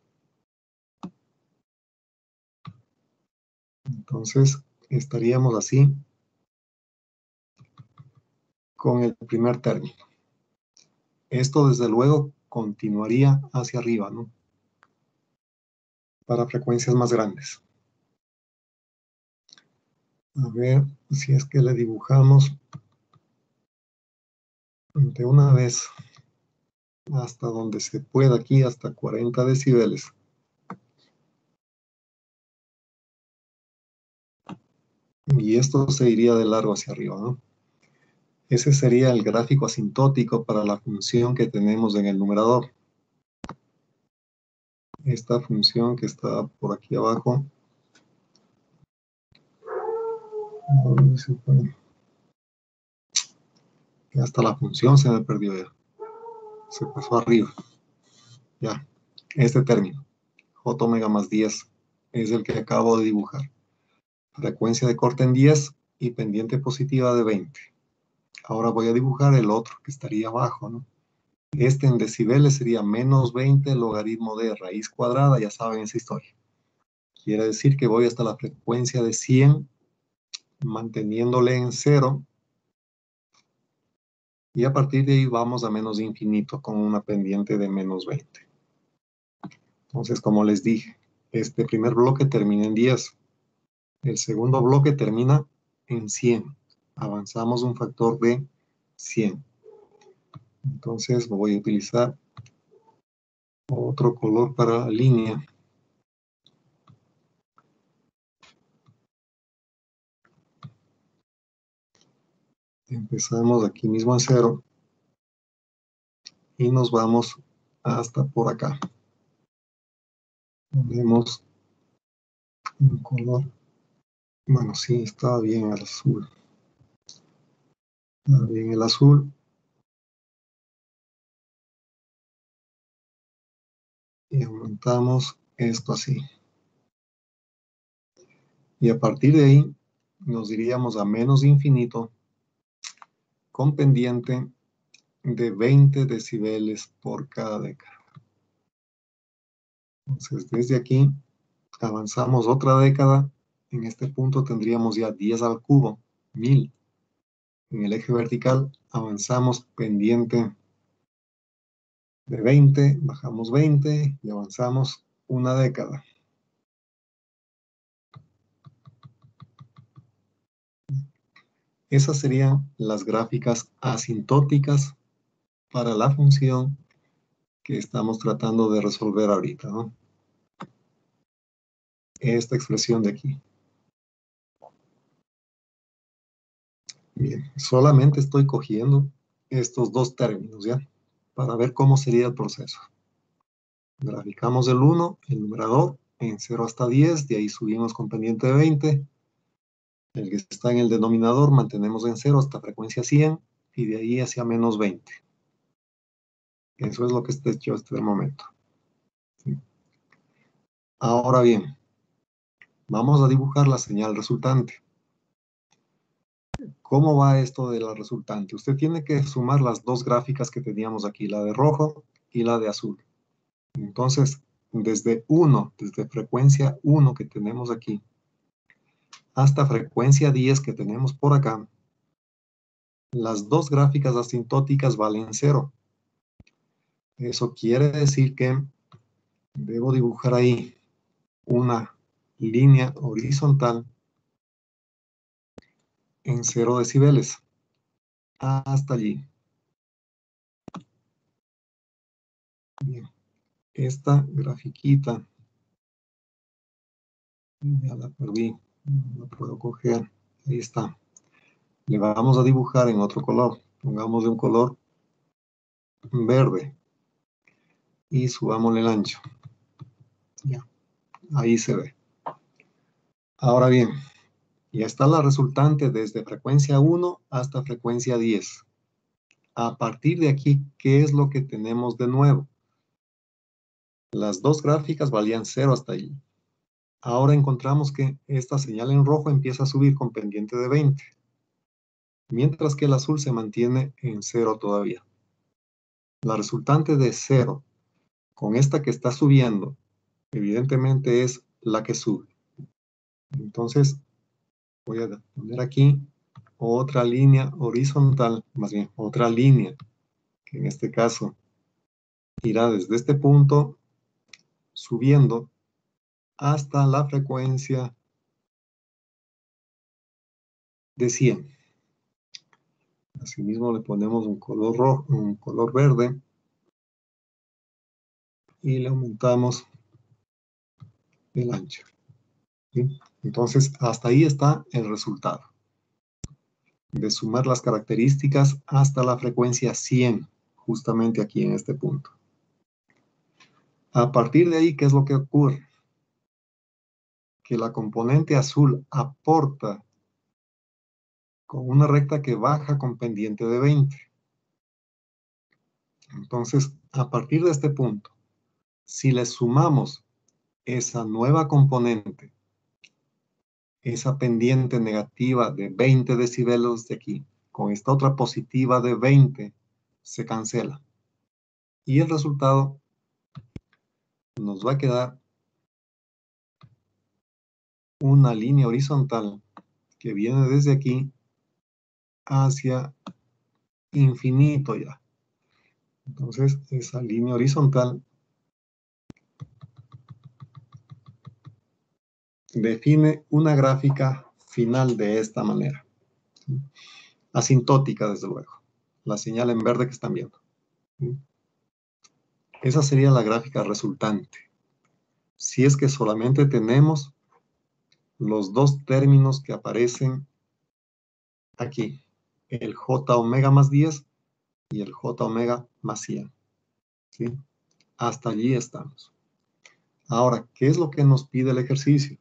Entonces, estaríamos así con el primer término. Esto, desde luego, continuaría hacia arriba, ¿no? Para frecuencias más grandes. A ver si es que le dibujamos de una vez hasta donde se pueda aquí, hasta 40 decibeles. Y esto se iría de largo hacia arriba, ¿no? Ese sería el gráfico asintótico para la función que tenemos en el numerador. Esta función que está por aquí abajo. Hasta la función se me perdió ya. Se pasó arriba. Ya. Este término, J omega más 10, es el que acabo de dibujar. Frecuencia de corte en 10 y pendiente positiva de 20. Ahora voy a dibujar el otro que estaría abajo, ¿no? Este en decibeles sería menos 20 logaritmo de raíz cuadrada, ya saben esa historia. Quiere decir que voy hasta la frecuencia de 100, manteniéndole en 0. Y a partir de ahí vamos a menos infinito con una pendiente de menos 20. Entonces, como les dije, este primer bloque termina en 10. El segundo bloque termina en 100. Avanzamos un factor de 100. Entonces voy a utilizar otro color para la línea. Empezamos aquí mismo en 0 y nos vamos hasta por acá. Ponemos un color. Bueno, sí, estaba bien el azul. Está bien el azul. Y aumentamos esto así. Y a partir de ahí nos iríamos a menos infinito con pendiente de 20 decibeles por cada década. Entonces, desde aquí avanzamos otra década. En este punto tendríamos ya 10 al cubo, 1000. En el eje vertical avanzamos pendiente de 20, bajamos 20 y avanzamos una década. Esas serían las gráficas asintóticas para la función que estamos tratando de resolver ahorita, ¿no? Esta expresión de aquí. Bien, solamente estoy cogiendo estos dos términos, ¿ya? Para ver cómo sería el proceso. Graficamos el 1, el numerador, en 0 hasta 10, de ahí subimos con pendiente de 20. El que está en el denominador mantenemos en 0 hasta frecuencia 100, y de ahí hacia menos 20. Eso es lo que está hecho hasta el momento. ¿Sí? Ahora bien, vamos a dibujar la señal resultante. ¿Cómo va esto de la resultante? Usted tiene que sumar las dos gráficas que teníamos aquí, la de rojo y la de azul. Entonces, desde frecuencia 1 que tenemos aquí, hasta frecuencia 10 que tenemos por acá, las dos gráficas asintóticas valen 0. Eso quiere decir que debo dibujar ahí una línea horizontal en 0 decibeles. Hasta allí. Bien. Esta grafiquita, ya la perdí, no la puedo coger. Ahí está. Le vamos a dibujar en otro color. Pongamos de un color verde. Y subámosle el ancho. Ya. Ahí se ve. Ahora bien, ya está la resultante desde frecuencia 1 hasta frecuencia 10. A partir de aquí, ¿qué es lo que tenemos de nuevo? Las dos gráficas valían 0 hasta allí. Ahora encontramos que esta señal en rojo empieza a subir con pendiente de 20. Mientras que el azul se mantiene en 0 todavía. La resultante de 0 con esta que está subiendo, evidentemente es la que sube. Entonces, voy a poner aquí otra línea horizontal, más bien otra línea, que en este caso irá desde este punto subiendo hasta la frecuencia de 100. Asimismo le ponemos un color rojo, un color verde, y le aumentamos el ancho. ¿Sí? Entonces, hasta ahí está el resultado. De sumar las características hasta la frecuencia 100, justamente aquí en este punto. A partir de ahí, ¿qué es lo que ocurre? Que la componente azul aporta con una recta que baja con pendiente de 20. Entonces, a partir de este punto, si le sumamos esa nueva componente, esa pendiente negativa de 20 decibeles de aquí, con esta otra positiva de 20, se cancela. Y el resultado nos va a quedar una línea horizontal que viene desde aquí hacia infinito ya. Entonces, esa línea horizontal define una gráfica final de esta manera. Asintótica, desde luego. La señal en verde que están viendo. Esa sería la gráfica resultante. Si es que solamente tenemos los dos términos que aparecen aquí. El J omega más 10 y el J omega más 100. ¿Sí? Hasta allí estamos. Ahora, ¿qué es lo que nos pide el ejercicio?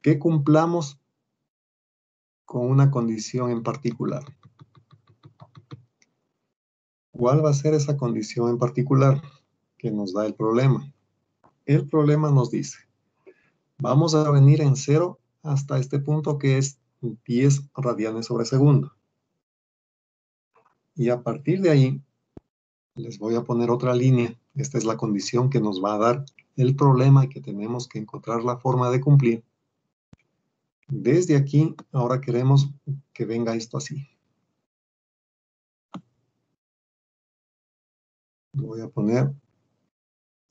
Que cumplamos con una condición en particular. ¿Cuál va a ser esa condición en particular que nos da el problema? El problema nos dice, vamos a venir en 0 hasta este punto que es 10 radianes sobre segundo. Y a partir de ahí, les voy a poner otra línea. Esta es la condición que nos va a dar el problema y que tenemos que encontrar la forma de cumplir. Desde aquí, ahora queremos que venga esto así. Voy a poner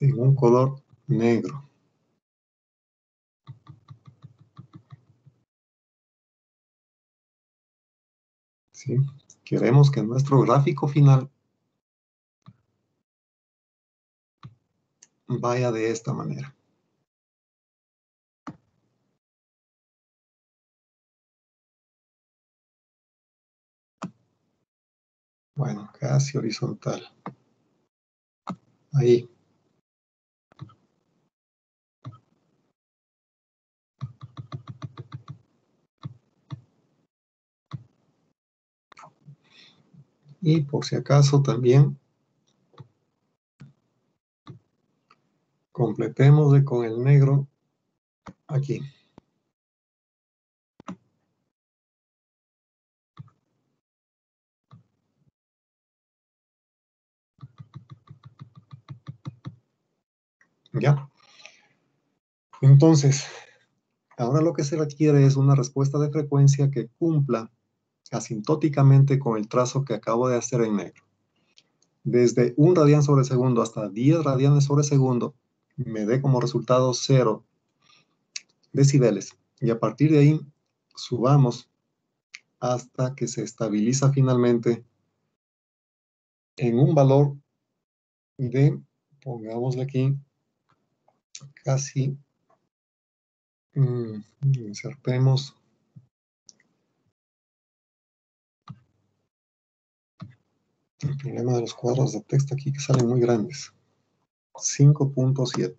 en un color negro. ¿Sí? Queremos que nuestro gráfico final vaya de esta manera. Bueno, casi horizontal. Ahí. Y por si acaso también completémosle con el negro aquí. ¿Ya? Entonces, ahora lo que se requiere es una respuesta de frecuencia que cumpla asintóticamente con el trazo que acabo de hacer en negro. Desde 1 radián sobre segundo hasta 10 radianes sobre segundo, me dé como resultado 0 decibeles. Y a partir de ahí, subamos hasta que se estabiliza finalmente en un valor de, pongámosle aquí, casi, insertemos el problema de los cuadros de texto aquí que salen muy grandes. 5.7.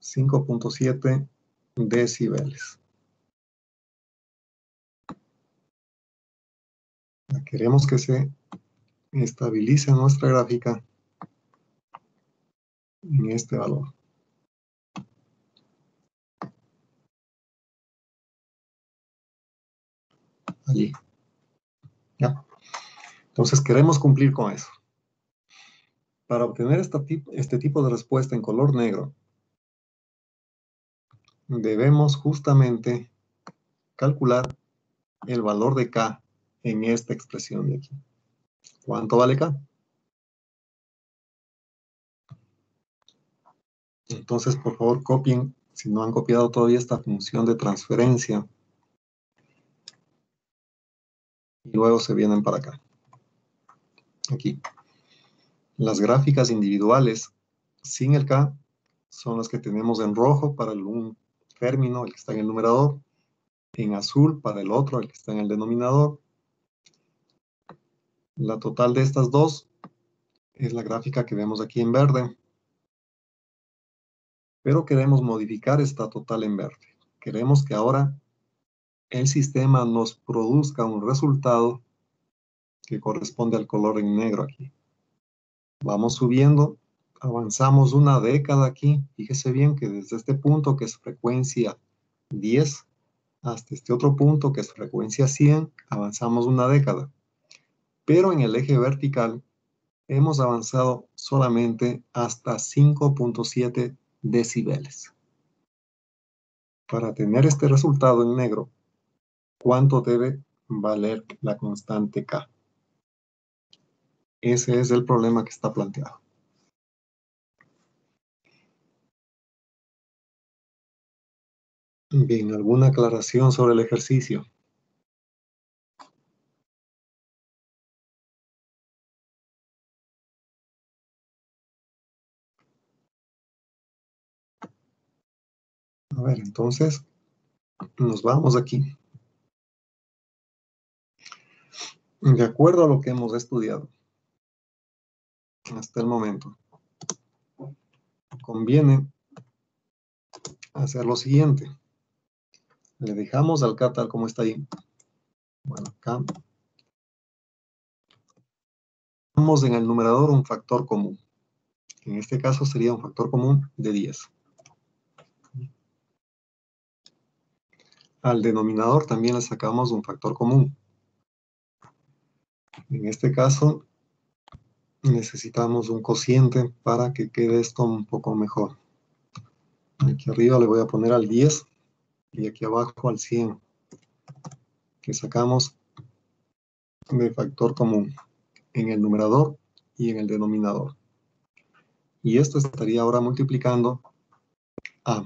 5.7 decibeles. Queremos que se estabilice nuestra gráfica en este valor. Allí. ¿Ya? Entonces queremos cumplir con eso. Para obtener este tipo de respuesta en color negro, debemos justamente calcular el valor de K en esta expresión de aquí. ¿Cuánto vale K? Entonces, por favor, copien, si no han copiado todavía, esta función de transferencia. Y luego se vienen para acá. Aquí. Las gráficas individuales sin el K son las que tenemos en rojo para un término, el que está en el numerador, en azul para el otro, el que está en el denominador. La total de estas dos es la gráfica que vemos aquí en verde. Pero queremos modificar esta total en verde. Queremos que ahora el sistema nos produzca un resultado que corresponde al color en negro aquí. Vamos subiendo, avanzamos una década aquí. Fíjese bien que desde este punto que es frecuencia 10 hasta este otro punto que es frecuencia 100, avanzamos una década. Pero en el eje vertical hemos avanzado solamente hasta 5.7 decibeles. Para tener este resultado en negro, ¿cuánto debe valer la constante K? Ese es el problema que está planteado. Bien, ¿alguna aclaración sobre el ejercicio? A ver, entonces, nos vamos aquí. De acuerdo a lo que hemos estudiado hasta el momento, conviene hacer lo siguiente. Le dejamos al K tal como está ahí. Bueno, acá. Damos en el numerador un factor común. En este caso sería un factor común de 10. Al denominador también le sacamos un factor común. En este caso, necesitamos un cociente para que quede esto un poco mejor. Aquí arriba le voy a poner al 10 y aquí abajo al 100, que sacamos de factor común en el numerador y en el denominador. Y esto estaría ahora multiplicando a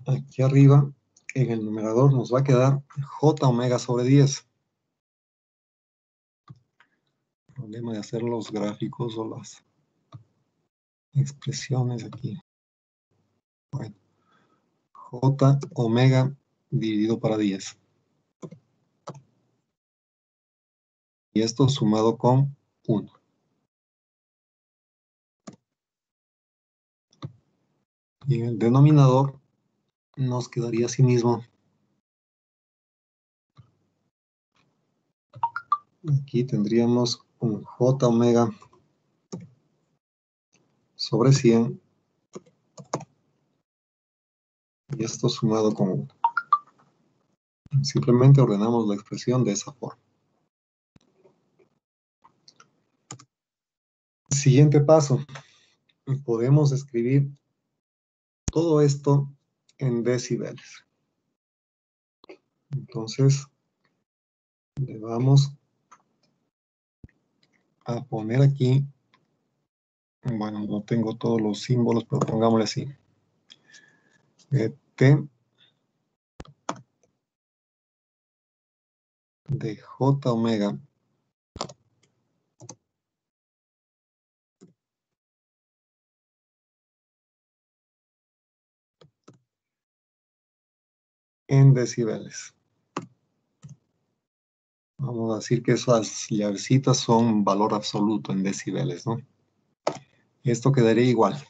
aquí arriba, en el numerador nos va a quedar J omega sobre 10. Problema de hacer los gráficos o las expresiones aquí. Bueno, J omega dividido para 10. Y esto sumado con 1. Y en el denominador nos quedaría así mismo. Aquí tendríamos un J omega sobre 100. Y esto sumado con 1. Simplemente ordenamos la expresión de esa forma. Siguiente paso. Podemos escribir todo esto en decibeles. Entonces, le vamos a poner aquí, bueno, no tengo todos los símbolos, pero pongámosle así. T de J omega en decibeles. Vamos a decir que esas llavecitas son valor absoluto en decibeles, ¿no? Esto quedaría igual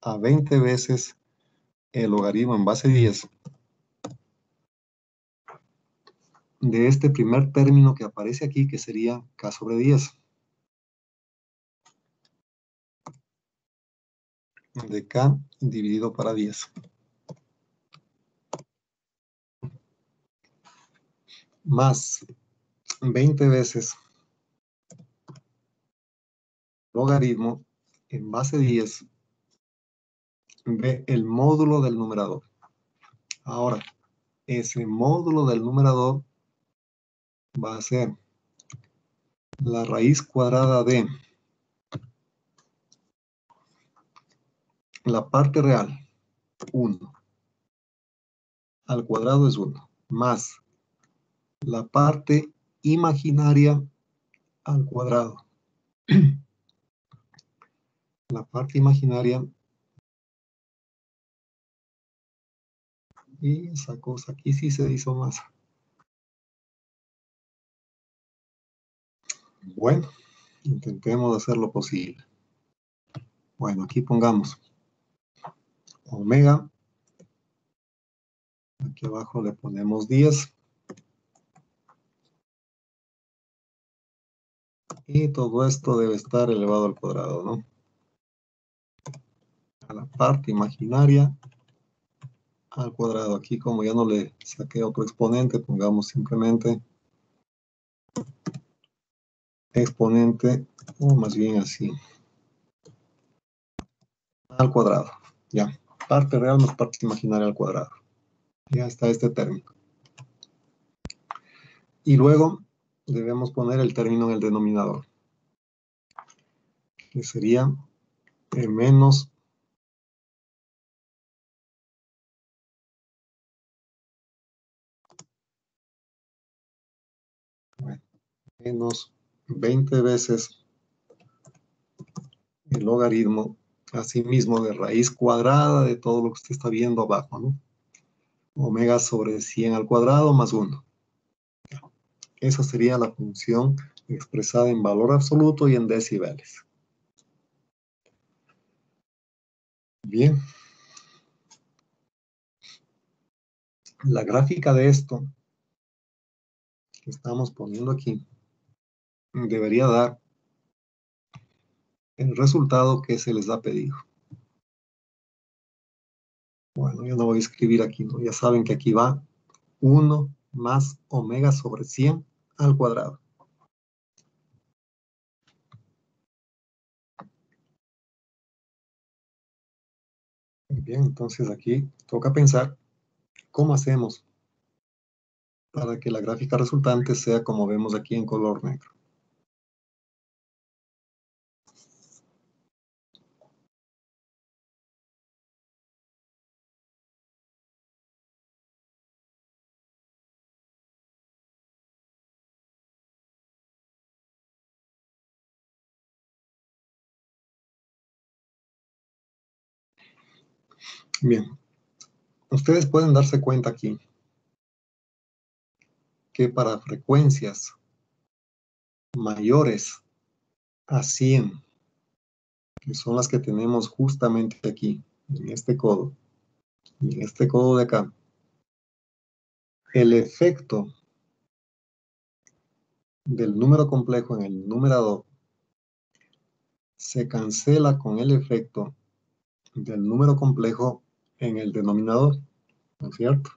a 20 veces el logaritmo en base 10 de este primer término que aparece aquí, que sería k sobre 10. De k dividido para 10. Más 20 veces logaritmo en base 10 de el módulo del numerador. Ahora, ese módulo del numerador va a ser la raíz cuadrada de la parte real, 1, al cuadrado es 1, más la parte imaginaria al cuadrado. La parte imaginaria, y esa cosa aquí sí se hizo más. Bueno, intentemos hacer lo posible. Bueno, aquí pongamos omega. Aquí abajo le ponemos 10. Y todo esto debe estar elevado al cuadrado, ¿no? A la parte imaginaria al cuadrado. Aquí, como ya no le saqué otro exponente, pongamos simplemente exponente, o más bien así, al cuadrado. Ya, parte real más parte imaginaria al cuadrado. Ya está este término. Y luego debemos poner el término en el denominador, que sería menos menos 20 veces el logaritmo, asimismo, de raíz cuadrada de todo lo que usted está viendo abajo, ¿no? Omega sobre 100 al cuadrado más 1. Esa sería la función expresada en valor absoluto y en decibeles. Bien. La gráfica de esto que estamos poniendo aquí debería dar el resultado que se les ha pedido. Bueno, yo no voy a escribir aquí, ¿no? Ya saben que aquí va 1 más omega sobre 100 al cuadrado. Bien, entonces aquí toca pensar cómo hacemos para que la gráfica resultante sea como vemos aquí en color negro. Bien, Ustedes pueden darse cuenta aquí que para frecuencias mayores a 100, que son las que tenemos justamente aquí, en este codo, y en este codo de acá, el efecto del número complejo en el numerador se cancela con el efecto del número complejo en el denominador, ¿no es cierto?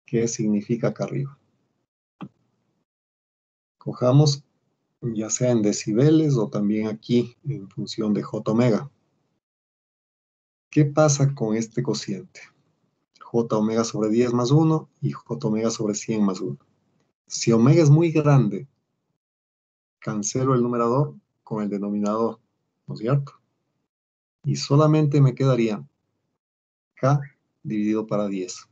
¿Qué significa acá arriba? Cojamos ya sea en decibeles o también aquí en función de J omega. ¿Qué pasa con este cociente? J omega sobre 10 más 1 y J omega sobre 100 más 1. Si omega es muy grande, cancelo el numerador con el denominador, ¿no es cierto? Y solamente me quedaría K dividido para 10.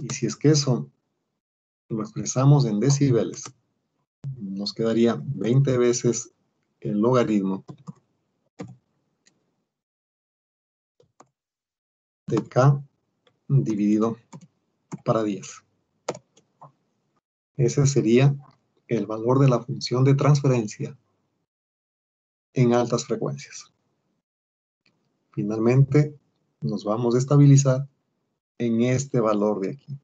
Y si es que eso lo expresamos en decibeles, nos quedaría 20 veces el logaritmo de K dividido para 10. Ese sería el valor de la función de transferencia en altas frecuencias. Finalmente, nos vamos a estabilizar en este valor de aquí.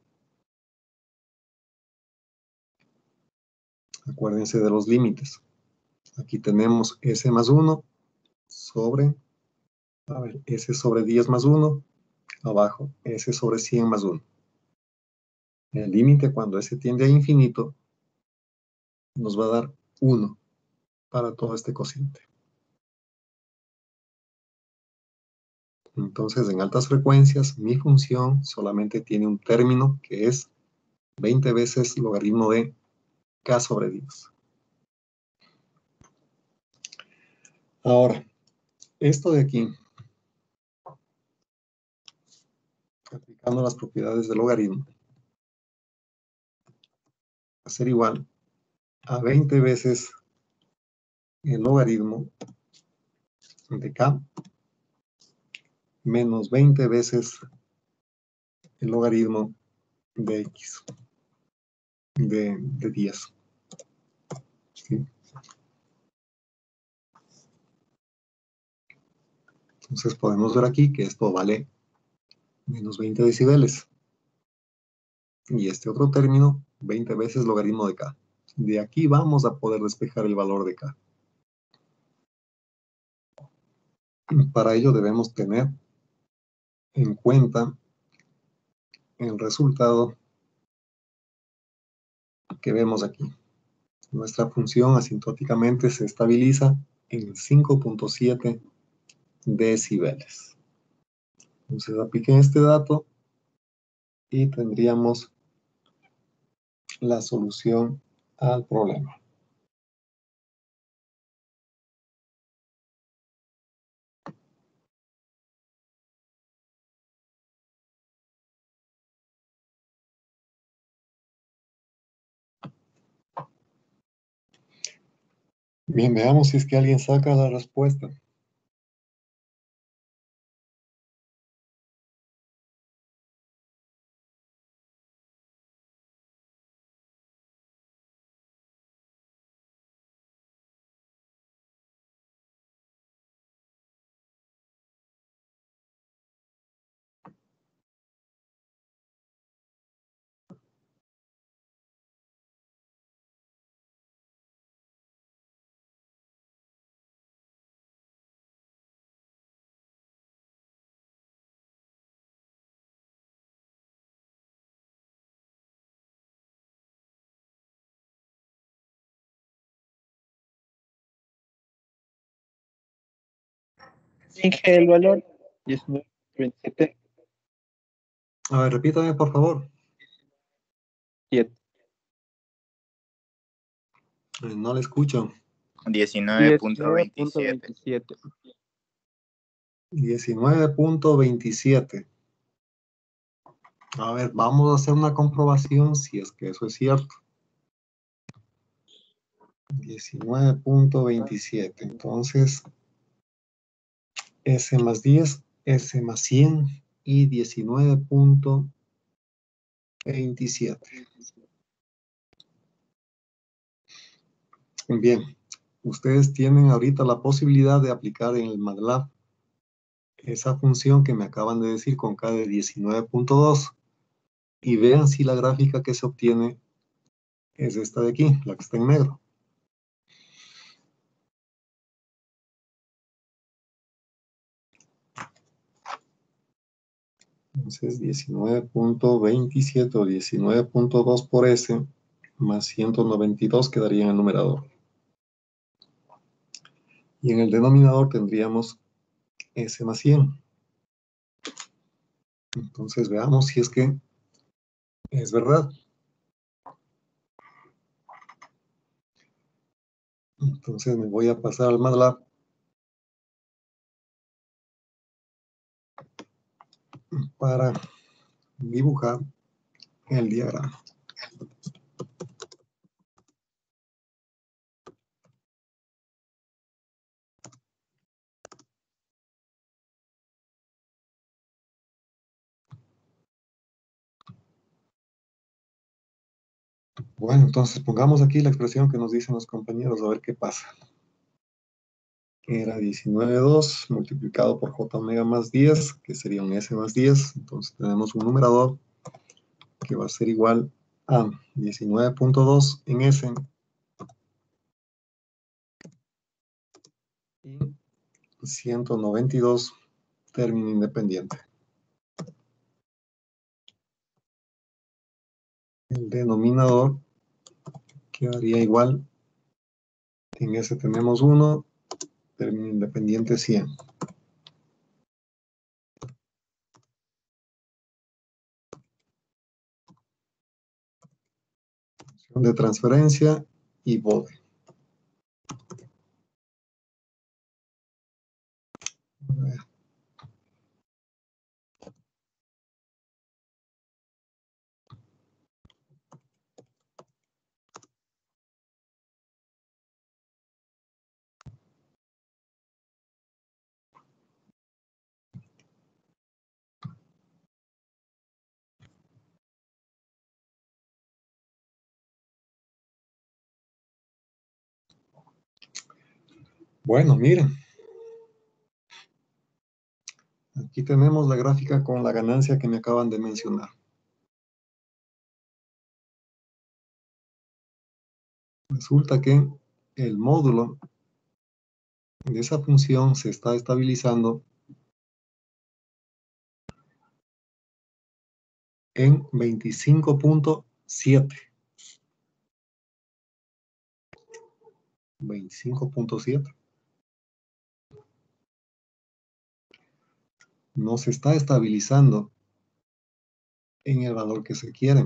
Acuérdense de los límites. Aquí tenemos S más 1 sobre, S sobre 10 más 1, abajo, S sobre 100 más 1. El límite cuando S tiende a infinito nos va a dar 1 para todo este cociente. Entonces, en altas frecuencias, mi función solamente tiene un término que es 20 veces logaritmo de K sobre 10. Ahora, esto de aquí, aplicando las propiedades del logaritmo, va a ser igual a 20 veces el logaritmo de K menos 20 veces el logaritmo de X, de 10. ¿Sí? Entonces podemos ver aquí que esto vale menos 20 decibeles. Y este otro término, 20 veces logaritmo de K. De aquí vamos a poder despejar el valor de K. Para ello debemos tener en cuenta el resultado que vemos aquí. Nuestra función asintóticamente se estabiliza en 5.7 decibeles. Entonces apliquen este dato y tendríamos la solución al problema. Bien, veamos si es que alguien saca la respuesta. Finge el valor 19.27. A ver, repítame, por favor. 7. No le escucho. 19.27. 19.27. A ver, vamos a hacer una comprobación si es que eso es cierto. 19.27. Entonces, S más 10 S más 100 y 19.27. Bien, ustedes tienen ahorita la posibilidad de aplicar en el MATLAB esa función que me acaban de decir con K de 19.2 y vean si la gráfica que se obtiene es esta de aquí, la que está en negro. Entonces 19.27 o 19.2 por S más 192 quedaría en el numerador. Y en el denominador tendríamos S más 100. Entonces veamos si es que es verdad. Entonces me voy a pasar al MATLAB para dibujar el diagrama. Bueno, entonces pongamos aquí la expresión que nos dicen los compañeros, a ver qué pasa. Era 19.2 multiplicado por J omega más 10, que sería un S más 10. Entonces tenemos un numerador que va a ser igual a 19.2 en S y 192 término independiente. El denominador quedaría igual. En S tenemos 1, término independiente 100. Función de transferencia y bode. Bueno, miren. Aquí tenemos la gráfica con la ganancia que me acaban de mencionar. Resulta que el módulo de esa función se está estabilizando en 25.7. 25.7. No se está estabilizando en el valor que se quiere.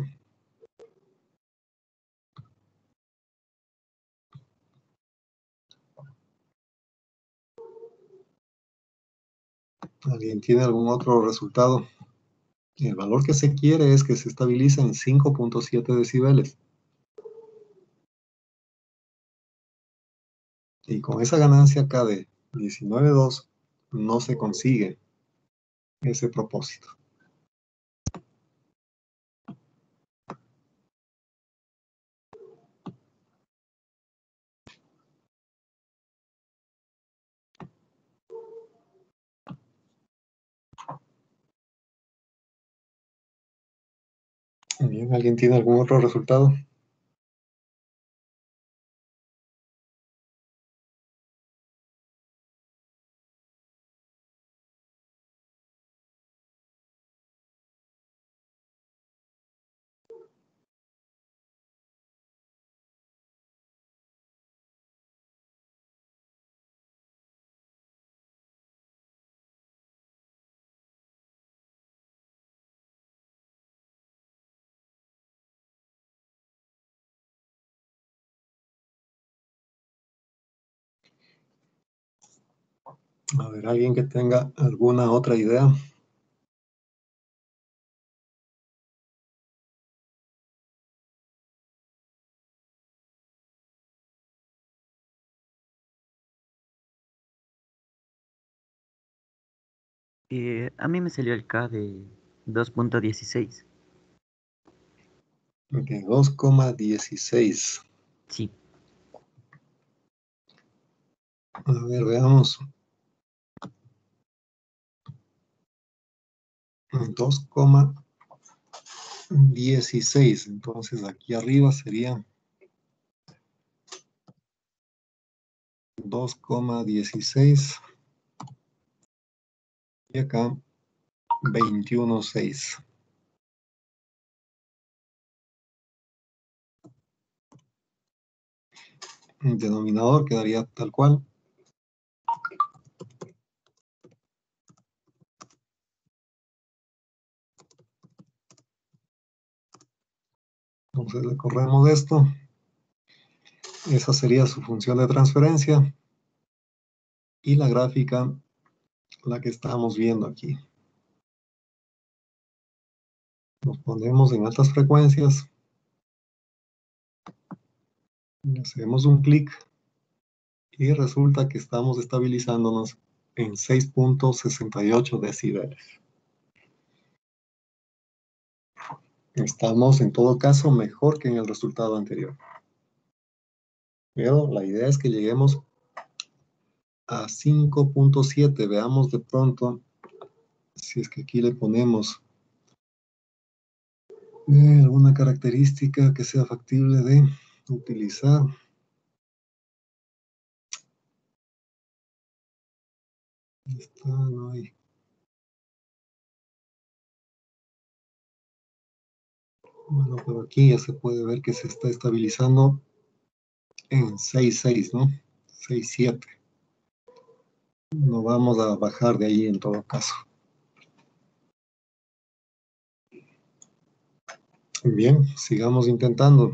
¿Alguien tiene algún otro resultado? El valor que se quiere es que se estabilice en 5.7 decibeles. Y con esa ganancia acá de 19.2 no se consigue ese propósito. Bien, ¿alguien tiene algún otro resultado? A ver, ¿alguien que tenga alguna otra idea? A mí me salió el K de 2.16. Ok, 2,16. Sí. A ver, veamos. 2,16. Entonces aquí arriba sería 2,16 y acá 21,6. El denominador quedaría tal cual. Entonces le corremos esto. Esa sería su función de transferencia. Y la gráfica, la que estamos viendo aquí. Nos ponemos en altas frecuencias. Y hacemos un clic. Y resulta que estamos estabilizándonos en 6.68 decibeles. Estamos en todo caso mejor que en el resultado anterior. Pero la idea es que lleguemos a 5.7. Veamos de pronto si es que aquí le ponemos alguna característica que sea factible de utilizar. Está, no hay. Bueno, pero aquí ya se puede ver que se está estabilizando en 6.6, ¿no? 6.7. No vamos a bajar de ahí en todo caso. Bien, sigamos intentando.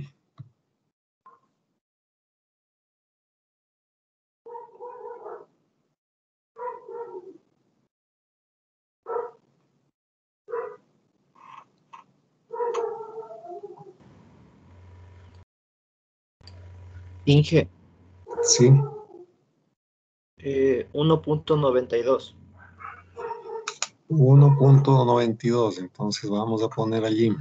Inge, Sí, 1.92. 1.92. Entonces vamos a poner allí.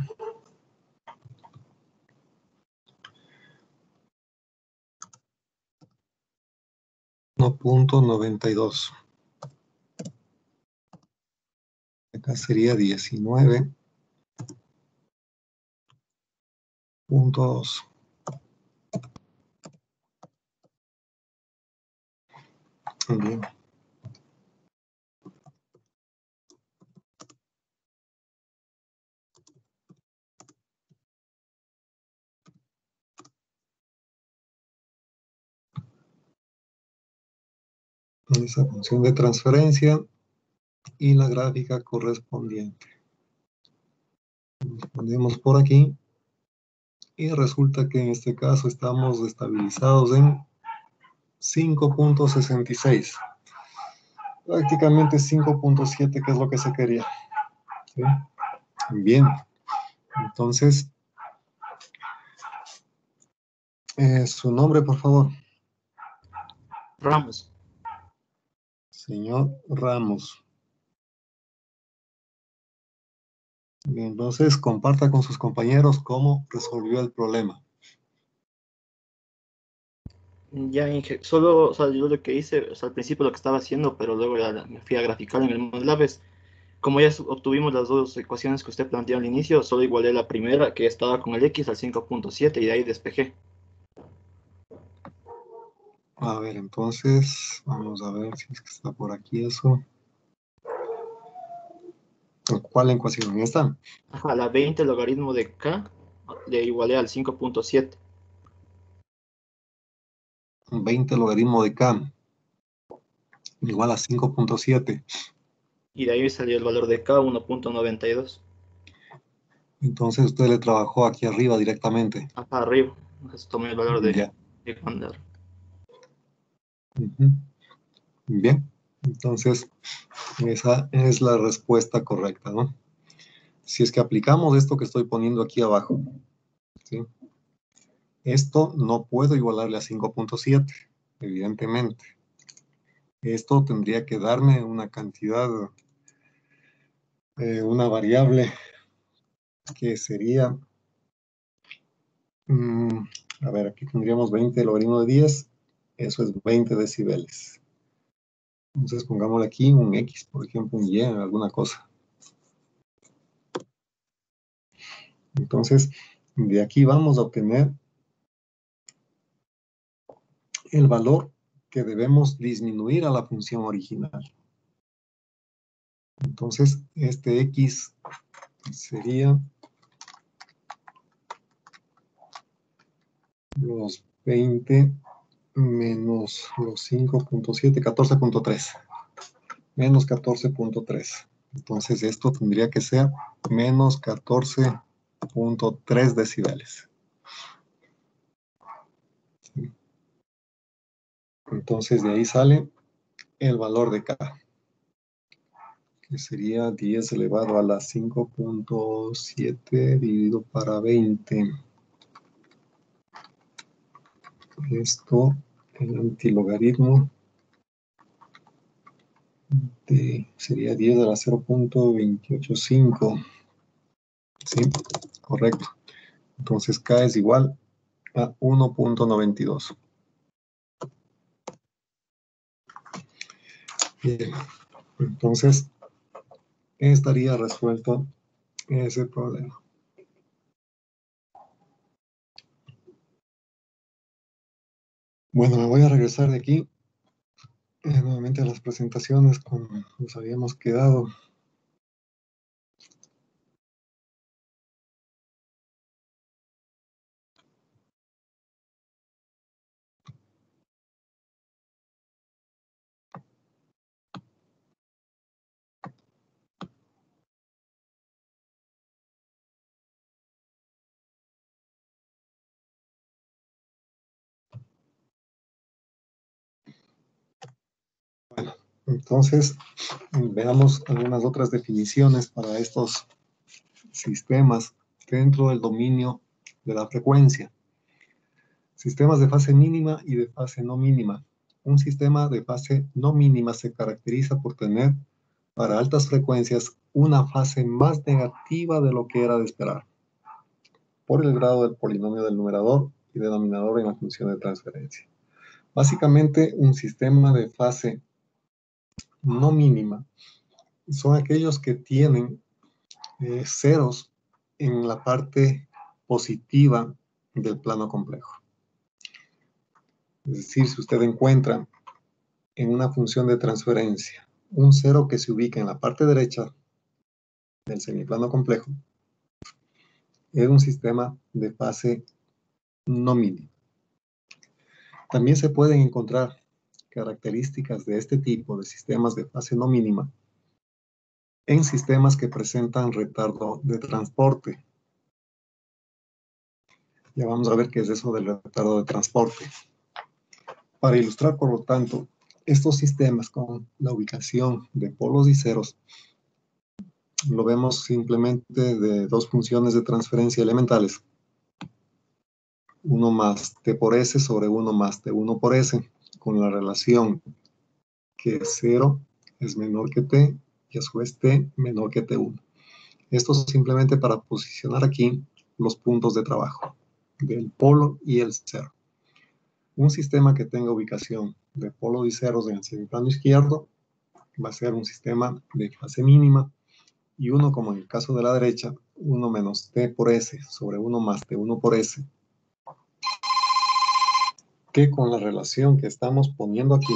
.92. Acá sería 19.2. Bien. Esa función de transferencia y la gráfica correspondiente. Nos ponemos por aquí y resulta que en este caso estamos estabilizados en 5.66. Prácticamente 5.7, que es lo que se quería. ¿Sí? Bien. Entonces, su nombre, por favor. Ramos. Señor Ramos. Bien, entonces, comparta con sus compañeros cómo resolvió el problema. Ya, Inge, solo, o sea, yo lo que hice, o sea, al principio lo que estaba haciendo, pero luego ya me fui a graficar en el MATLAB es, como ya obtuvimos las dos ecuaciones que usted planteó al inicio, solo igualé la primera, que estaba con el X al 5.7 y de ahí despejé. A ver, entonces, vamos a ver si es que está por aquí eso. ¿Cuál ecuación? ¿Esta? Ajá, la 20 logaritmo de K le igualé al 5.7. 20 logaritmo de K igual a 5.7. Y de ahí salió el valor de K 1.92. Entonces usted le trabajó aquí arriba directamente. Acá arriba. Entonces tomé el valor Ya. de Pandar. Ujú. Bien. Entonces, esa es la respuesta correcta, ¿no? Si es que aplicamos esto que estoy poniendo aquí abajo, ¿sí? Esto no puedo igualarle a 5.7, evidentemente. Esto tendría que darme una cantidad una variable que sería, a ver, aquí tendríamos 20 logaritmo de 10, eso es 20 decibeles. Entonces pongámosle aquí un X, por ejemplo, un Y, alguna cosa. Entonces, de aquí vamos a obtener el valor que debemos disminuir a la función original. Entonces, este X sería los 20 menos los 5.7, 14.3. Menos 14.3. Entonces, esto tendría que ser menos 14.3 decibeles. ¿Sí? Entonces, de ahí sale el valor de K, que sería 10 elevado a la 5.7 dividido para 20. Esto, el antilogaritmo, sería 10 a la 0.285. Sí, correcto. Entonces K es igual a 1.92. Bien, entonces estaría resuelto ese problema. Bueno, me voy a regresar de aquí nuevamente a las presentaciones como nos habíamos quedado. Bueno, entonces veamos algunas otras definiciones para estos sistemas dentro del dominio de la frecuencia. Sistemas de fase mínima y de fase no mínima. Un sistema de fase no mínima se caracteriza por tener para altas frecuencias una fase más negativa de lo que era de esperar, por el grado del polinomio del numerador y denominador en la función de transferencia. Básicamente, un sistema de fase no mínima son aquellos que tienen ceros en la parte positiva del plano complejo. Es decir, si usted encuentra en una función de transferencia un cero que se ubica en la parte derecha del semiplano complejo, es un sistema de fase no mínima. También se pueden encontrar características de este tipo de sistemas de fase no mínima en sistemas que presentan retardo de transporte. Ya vamos a ver qué es eso del retardo de transporte. Para ilustrar, por lo tanto, estos sistemas con la ubicación de polos y ceros, lo vemos simplemente de dos funciones de transferencia elementales. 1 más t por s sobre 1 más t1 por s, con la relación que 0 es menor que t y a su vez t menor que t1. Esto es simplemente para posicionar aquí los puntos de trabajo del polo y el cero. Un sistema que tenga ubicación de polo y ceros en el semiplano izquierdo va a ser un sistema de fase mínima, y uno, como en el caso de la derecha, 1 menos t por s sobre 1 más t1 por s, que con la relación que estamos poniendo aquí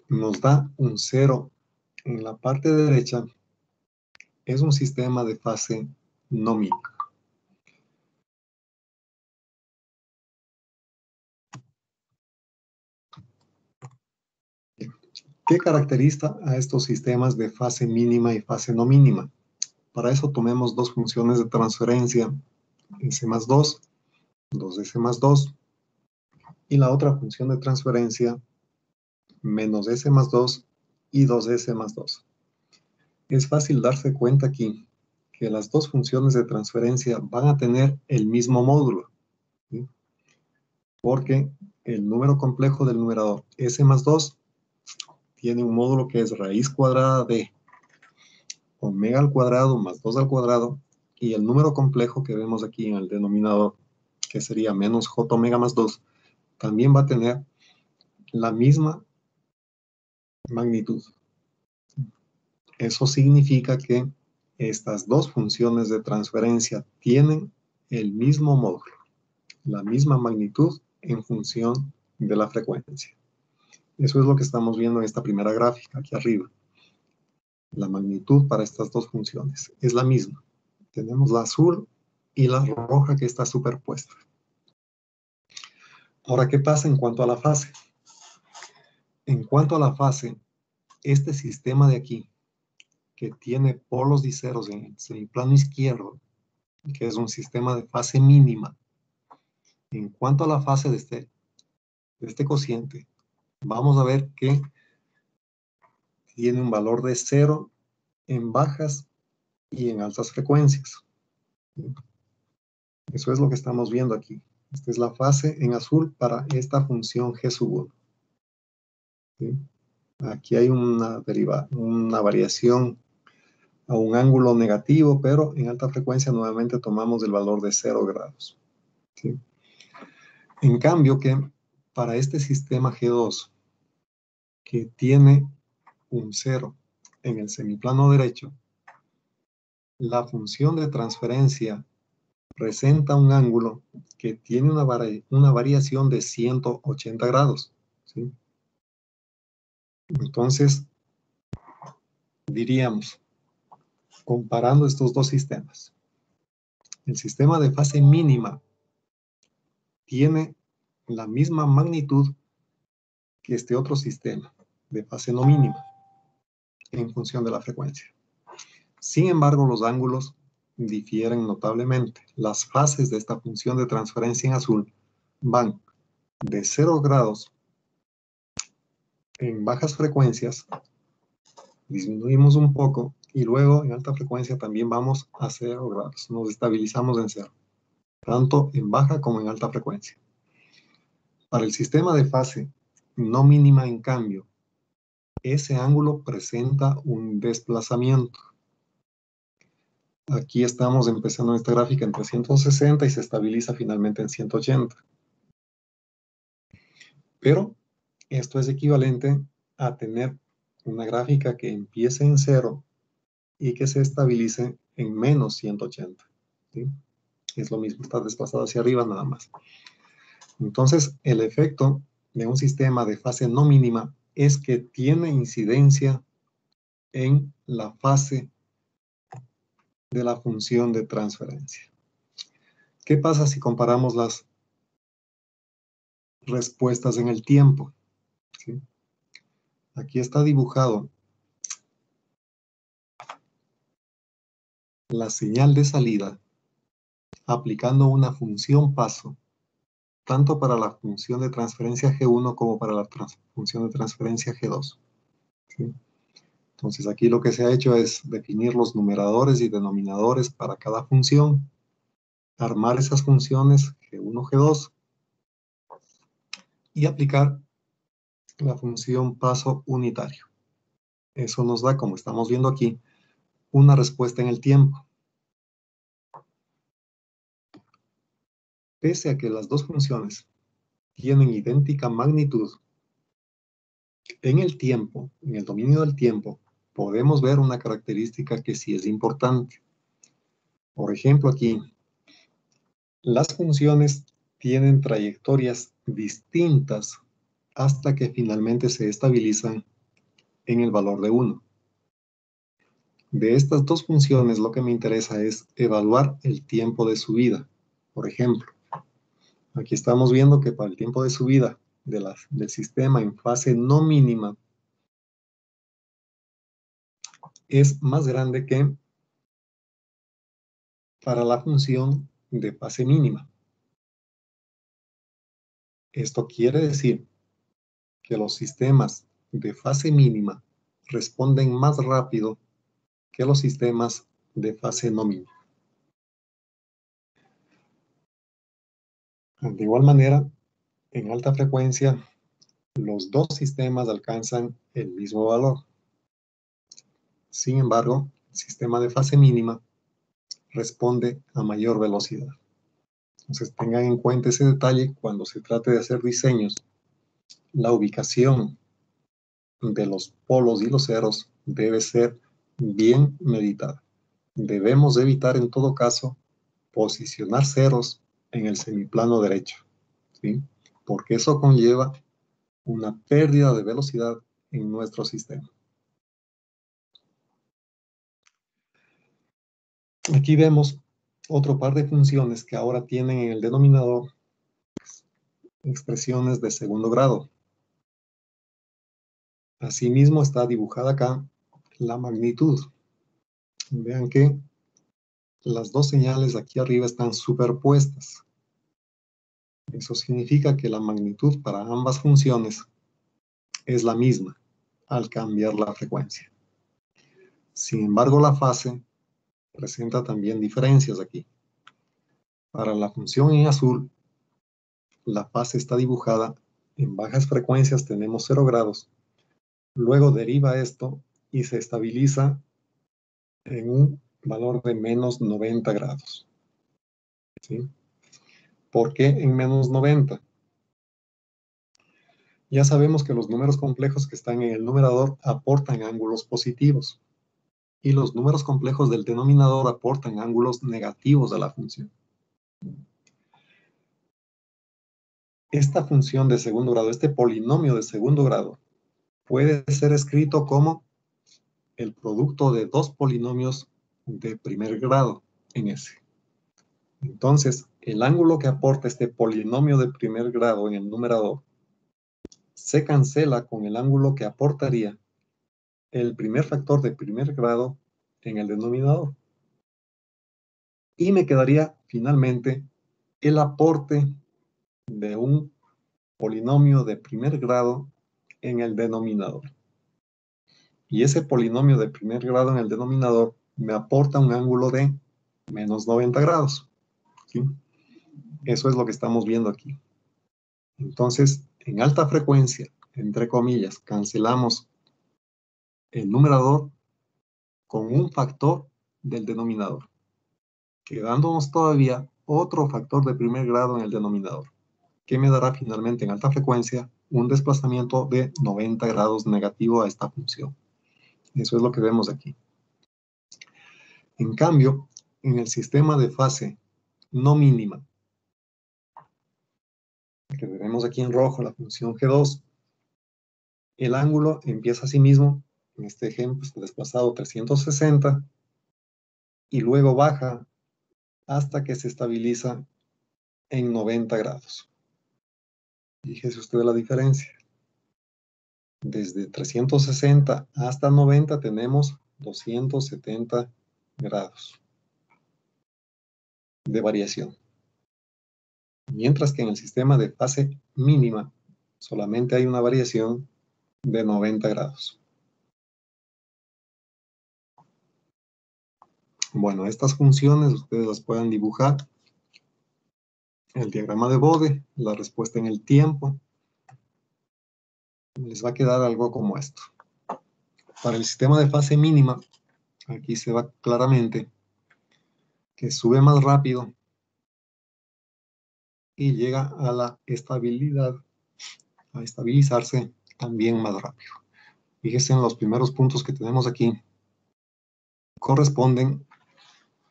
nos da un 0 en la parte derecha, es un sistema de fase no mínima. ¿Qué caracteriza a estos sistemas de fase mínima y fase no mínima? Para eso tomemos dos funciones de transferencia, s más 2, 2s más 2, y la otra función de transferencia, menos s más 2 y 2s más 2. Es fácil darse cuenta aquí que las dos funciones de transferencia van a tener el mismo módulo, ¿sí? Porque el número complejo del numerador s más 2 tiene un módulo que es raíz cuadrada de omega al cuadrado más 2 al cuadrado, y el número complejo que vemos aquí en el denominador, que sería menos j omega más 2, también va a tener la misma magnitud. Eso significa que estas dos funciones de transferencia tienen el mismo módulo, la misma magnitud en función de la frecuencia. Eso es lo que estamos viendo en esta primera gráfica aquí arriba. La magnitud para estas dos funciones es la misma. Tenemos la azul y la roja que está superpuesta. Ahora, ¿qué pasa en cuanto a la fase? En cuanto a la fase, este sistema de aquí, que tiene polos diceros en el semiplano izquierdo, que es un sistema de fase mínima, en cuanto a la fase de este cociente, vamos a ver que tiene un valor de 0 en bajas y en altas frecuencias. Eso es lo que estamos viendo aquí. Esta es la fase en azul para esta función G sub 1. ¿Sí? Aquí hay una variación a un ángulo negativo, pero en alta frecuencia nuevamente tomamos el valor de 0 grados. ¿Sí? En cambio que para este sistema G2, que tiene un 0 en el semiplano derecho, la función de transferencia presenta un ángulo que tiene una variación de 180 grados. ¿Sí? Entonces, diríamos, comparando estos dos sistemas, el sistema de fase mínima tiene la misma magnitud que este otro sistema de fase no mínima en función de la frecuencia. Sin embargo, los ángulos difieren notablemente. Las fases de esta función de transferencia en azul van de 0 grados en bajas frecuencias, disminuimos un poco, y luego en alta frecuencia también vamos a 0 grados. Nos estabilizamos en 0, tanto en baja como en alta frecuencia. Para el sistema de fase no mínima, en cambio, ese ángulo presenta un desplazamiento. Aquí estamos empezando esta gráfica en 360 y se estabiliza finalmente en 180. Pero esto es equivalente a tener una gráfica que empiece en 0 y que se estabilice en menos 180. ¿Sí? Es lo mismo, está desplazado hacia arriba nada más. Entonces, el efecto de un sistema de fase no mínima es que tiene incidencia en la fase de la función de transferencia. ¿Qué pasa si comparamos las respuestas en el tiempo? ¿Sí? Aquí está dibujado la señal de salida aplicando una función paso, tanto para la función de transferencia G1 como para la función de transferencia G2. ¿Sí? Entonces aquí lo que se ha hecho es definir los numeradores y denominadores para cada función, armar esas funciones G1, G2 y aplicar la función paso unitario. Eso nos da, como estamos viendo aquí, una respuesta en el tiempo. Pese a que las dos funciones tienen idéntica magnitud, en el tiempo, en el dominio del tiempo, podemos ver una característica que sí es importante. Por ejemplo, aquí, las funciones tienen trayectorias distintas hasta que finalmente se estabilizan en el valor de 1. De estas dos funciones, lo que me interesa es evaluar el tiempo de subida. Por ejemplo, aquí estamos viendo que para el tiempo de subida del sistema en fase no mínima es más grande que para la función de fase mínima. Esto quiere decir que los sistemas de fase mínima responden más rápido que los sistemas de fase no mínima. De igual manera, en alta frecuencia los dos sistemas alcanzan el mismo valor. Sin embargo, el sistema de fase mínima responde a mayor velocidad. Entonces tengan en cuenta ese detalle cuando se trate de hacer diseños. La ubicación de los polos y los ceros debe ser bien meditada. Debemos evitar en todo caso posicionar ceros en el semiplano derecho, ¿sí? Porque eso conlleva una pérdida de velocidad en nuestro sistema. Aquí vemos otro par de funciones que ahora tienen en el denominador expresiones de segundo grado. Asimismo está dibujada acá la magnitud. Vean que las dos señales aquí arriba están superpuestas. Eso significa que la magnitud para ambas funciones es la misma al cambiar la frecuencia. Sin embargo, la fase presenta también diferencias aquí. Para la función en azul, la fase está dibujada en bajas frecuencias, tenemos 0 grados. Luego deriva esto y se estabiliza en un valor de menos 90 grados. ¿Sí? ¿Por qué en menos 90? Ya sabemos que los números complejos que están en el numerador aportan ángulos positivos y los números complejos del denominador aportan ángulos negativos a la función. Esta función de segundo grado, este polinomio de segundo grado, puede ser escrito como el producto de dos polinomios de primer grado en S. Entonces, el ángulo que aporta este polinomio de primer grado en el numerador se cancela con el ángulo que aportaría el primer factor de primer grado en el denominador. Y me quedaría finalmente el aporte de un polinomio de primer grado en el denominador. Y ese polinomio de primer grado en el denominador me aporta un ángulo de menos 90 grados. ¿Sí? Eso es lo que estamos viendo aquí. Entonces, en alta frecuencia, entre comillas, cancelamos el numerador con un factor del denominador, quedándonos todavía otro factor de primer grado en el denominador, que me dará finalmente en alta frecuencia un desplazamiento de 90 grados negativo a esta función. Eso es lo que vemos aquí. En cambio, en el sistema de fase no mínima, que veremos aquí en rojo, la función G2, el ángulo empieza a sí mismo, en este ejemplo está desplazado 360, y luego baja hasta que se estabiliza en 90 grados. Fíjese usted la diferencia. Desde 360 hasta 90 tenemos 270 grados de variación. Mientras que en el sistema de fase mínima solamente hay una variación de 90 grados. Bueno, estas funciones ustedes las pueden dibujar. El diagrama de Bode, la respuesta en el tiempo. Les va a quedar algo como esto. Para el sistema de fase mínima, aquí se va claramente que sube más rápido y llega a la estabilidad, a estabilizarse también más rápido. Fíjense en los primeros puntos que tenemos aquí, corresponden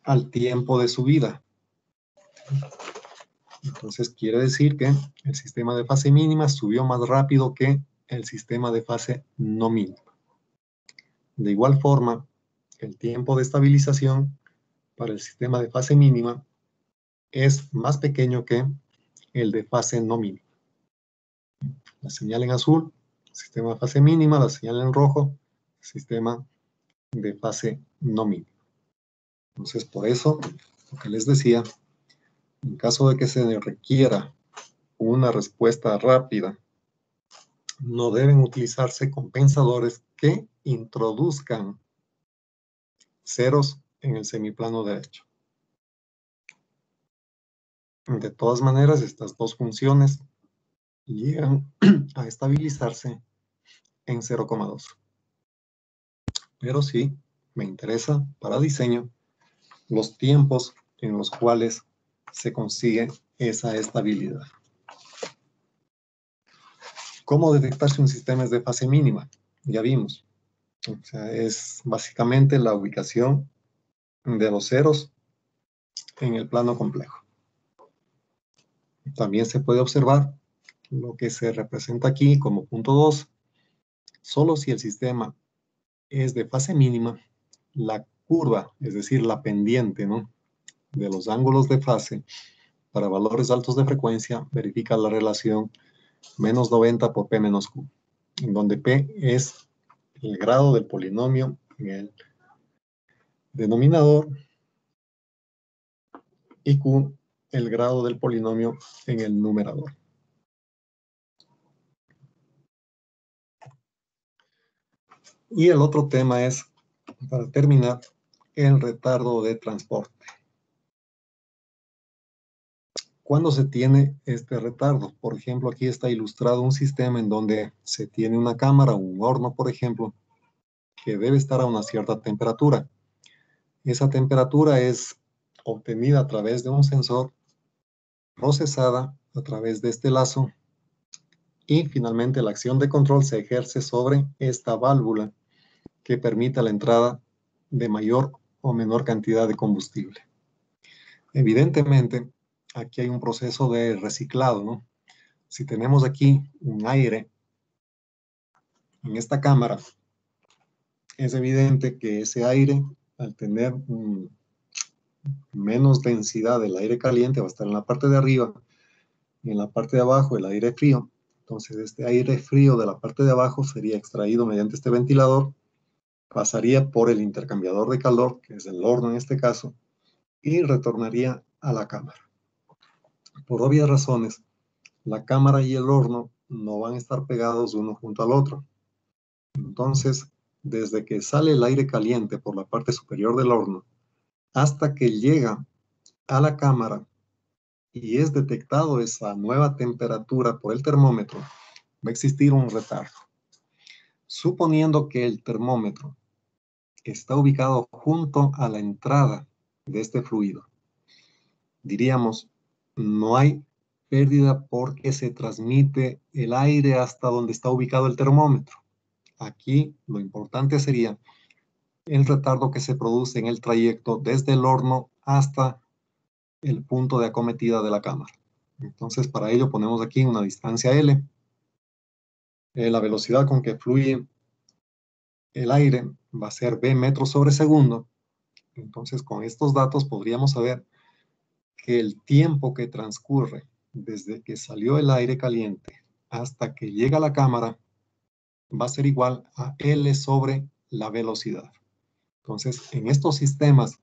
al tiempo de subida. Entonces quiere decir que el sistema de fase mínima subió más rápido que el sistema de fase no mínima. De igual forma, el tiempo de estabilización para el sistema de fase mínima es más pequeño que el de fase no mínima. La señal en azul, sistema de fase mínima, la señal en rojo, sistema de fase no mínima. Entonces, por eso, lo que les decía, en caso de que se requiera una respuesta rápida, no deben utilizarse compensadores que introduzcan ceros en el semiplano derecho. De todas maneras, estas dos funciones llegan a estabilizarse en 0,2. Pero sí, me interesa para diseño los tiempos en los cuales se consigue esa estabilidad. ¿Cómo detectar si un sistema es de fase mínima? Ya vimos. O sea, es básicamente la ubicación de los ceros en el plano complejo. También se puede observar lo que se representa aquí como punto 2. Solo si el sistema es de fase mínima, la curva, es decir, la pendiente, ¿no?, de los ángulos de fase para valores altos de frecuencia verifica la relación menos 90 por P menos Q, en donde P es el grado del polinomio en el denominador y Q el grado del polinomio en el numerador. Y el otro tema es, para terminar, el retardo de transporte. ¿Cuándo se tiene este retardo? Por ejemplo, aquí está ilustrado un sistema en donde se tiene una cámara o un horno, por ejemplo, que debe estar a una cierta temperatura. Esa temperatura es obtenida a través de un sensor, procesada a través de este lazo, y finalmente la acción de control se ejerce sobre esta válvula que permite la entrada de mayor o menor cantidad de combustible. Evidentemente, aquí hay un proceso de reciclado, ¿no? Si tenemos aquí un aire en esta cámara, es evidente que ese aire, al tener menos densidad del aire caliente, va a estar en la parte de arriba, y en la parte de abajo el aire frío. Entonces, este aire frío de la parte de abajo sería extraído mediante este ventilador, pasaría por el intercambiador de calor, que es el horno en este caso, y retornaría a la cámara. Por obvias razones, la cámara y el horno no van a estar pegados uno junto al otro. Entonces, desde que sale el aire caliente por la parte superior del horno hasta que llega a la cámara y es detectado esa nueva temperatura por el termómetro, va a existir un retardo. Suponiendo que el termómetro está ubicado junto a la entrada de este fluido, diríamos, no hay pérdida porque se transmite el aire hasta donde está ubicado el termómetro. Aquí lo importante sería el retardo que se produce en el trayecto desde el horno hasta el punto de acometida de la cámara. Entonces, para ello ponemos aquí una distancia L. La velocidad con que fluye el aire va a ser V metros sobre segundo. Entonces, con estos datos podríamos saber que el tiempo que transcurre desde que salió el aire caliente hasta que llega a la cámara va a ser igual a L sobre la velocidad. Entonces, en estos sistemas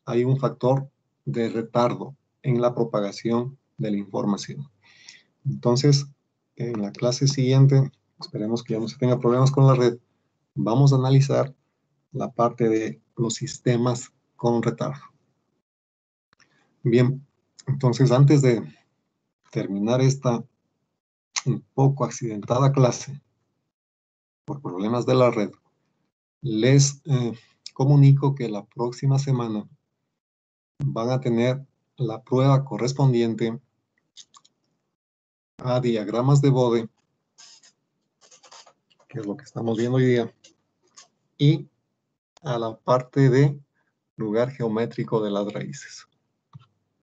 hay un factor de retardo en la propagación de la información. Entonces, en la clase siguiente, esperemos que ya no se tenga problemas con la red, vamos a analizar la parte de los sistemas con retardo. Bien, entonces antes de terminar esta un poco accidentada clase por problemas de la red, les comunico que la próxima semana van a tener la prueba correspondiente a diagramas de Bode, que es lo que estamos viendo hoy día, y a la parte de lugar geométrico de las raíces.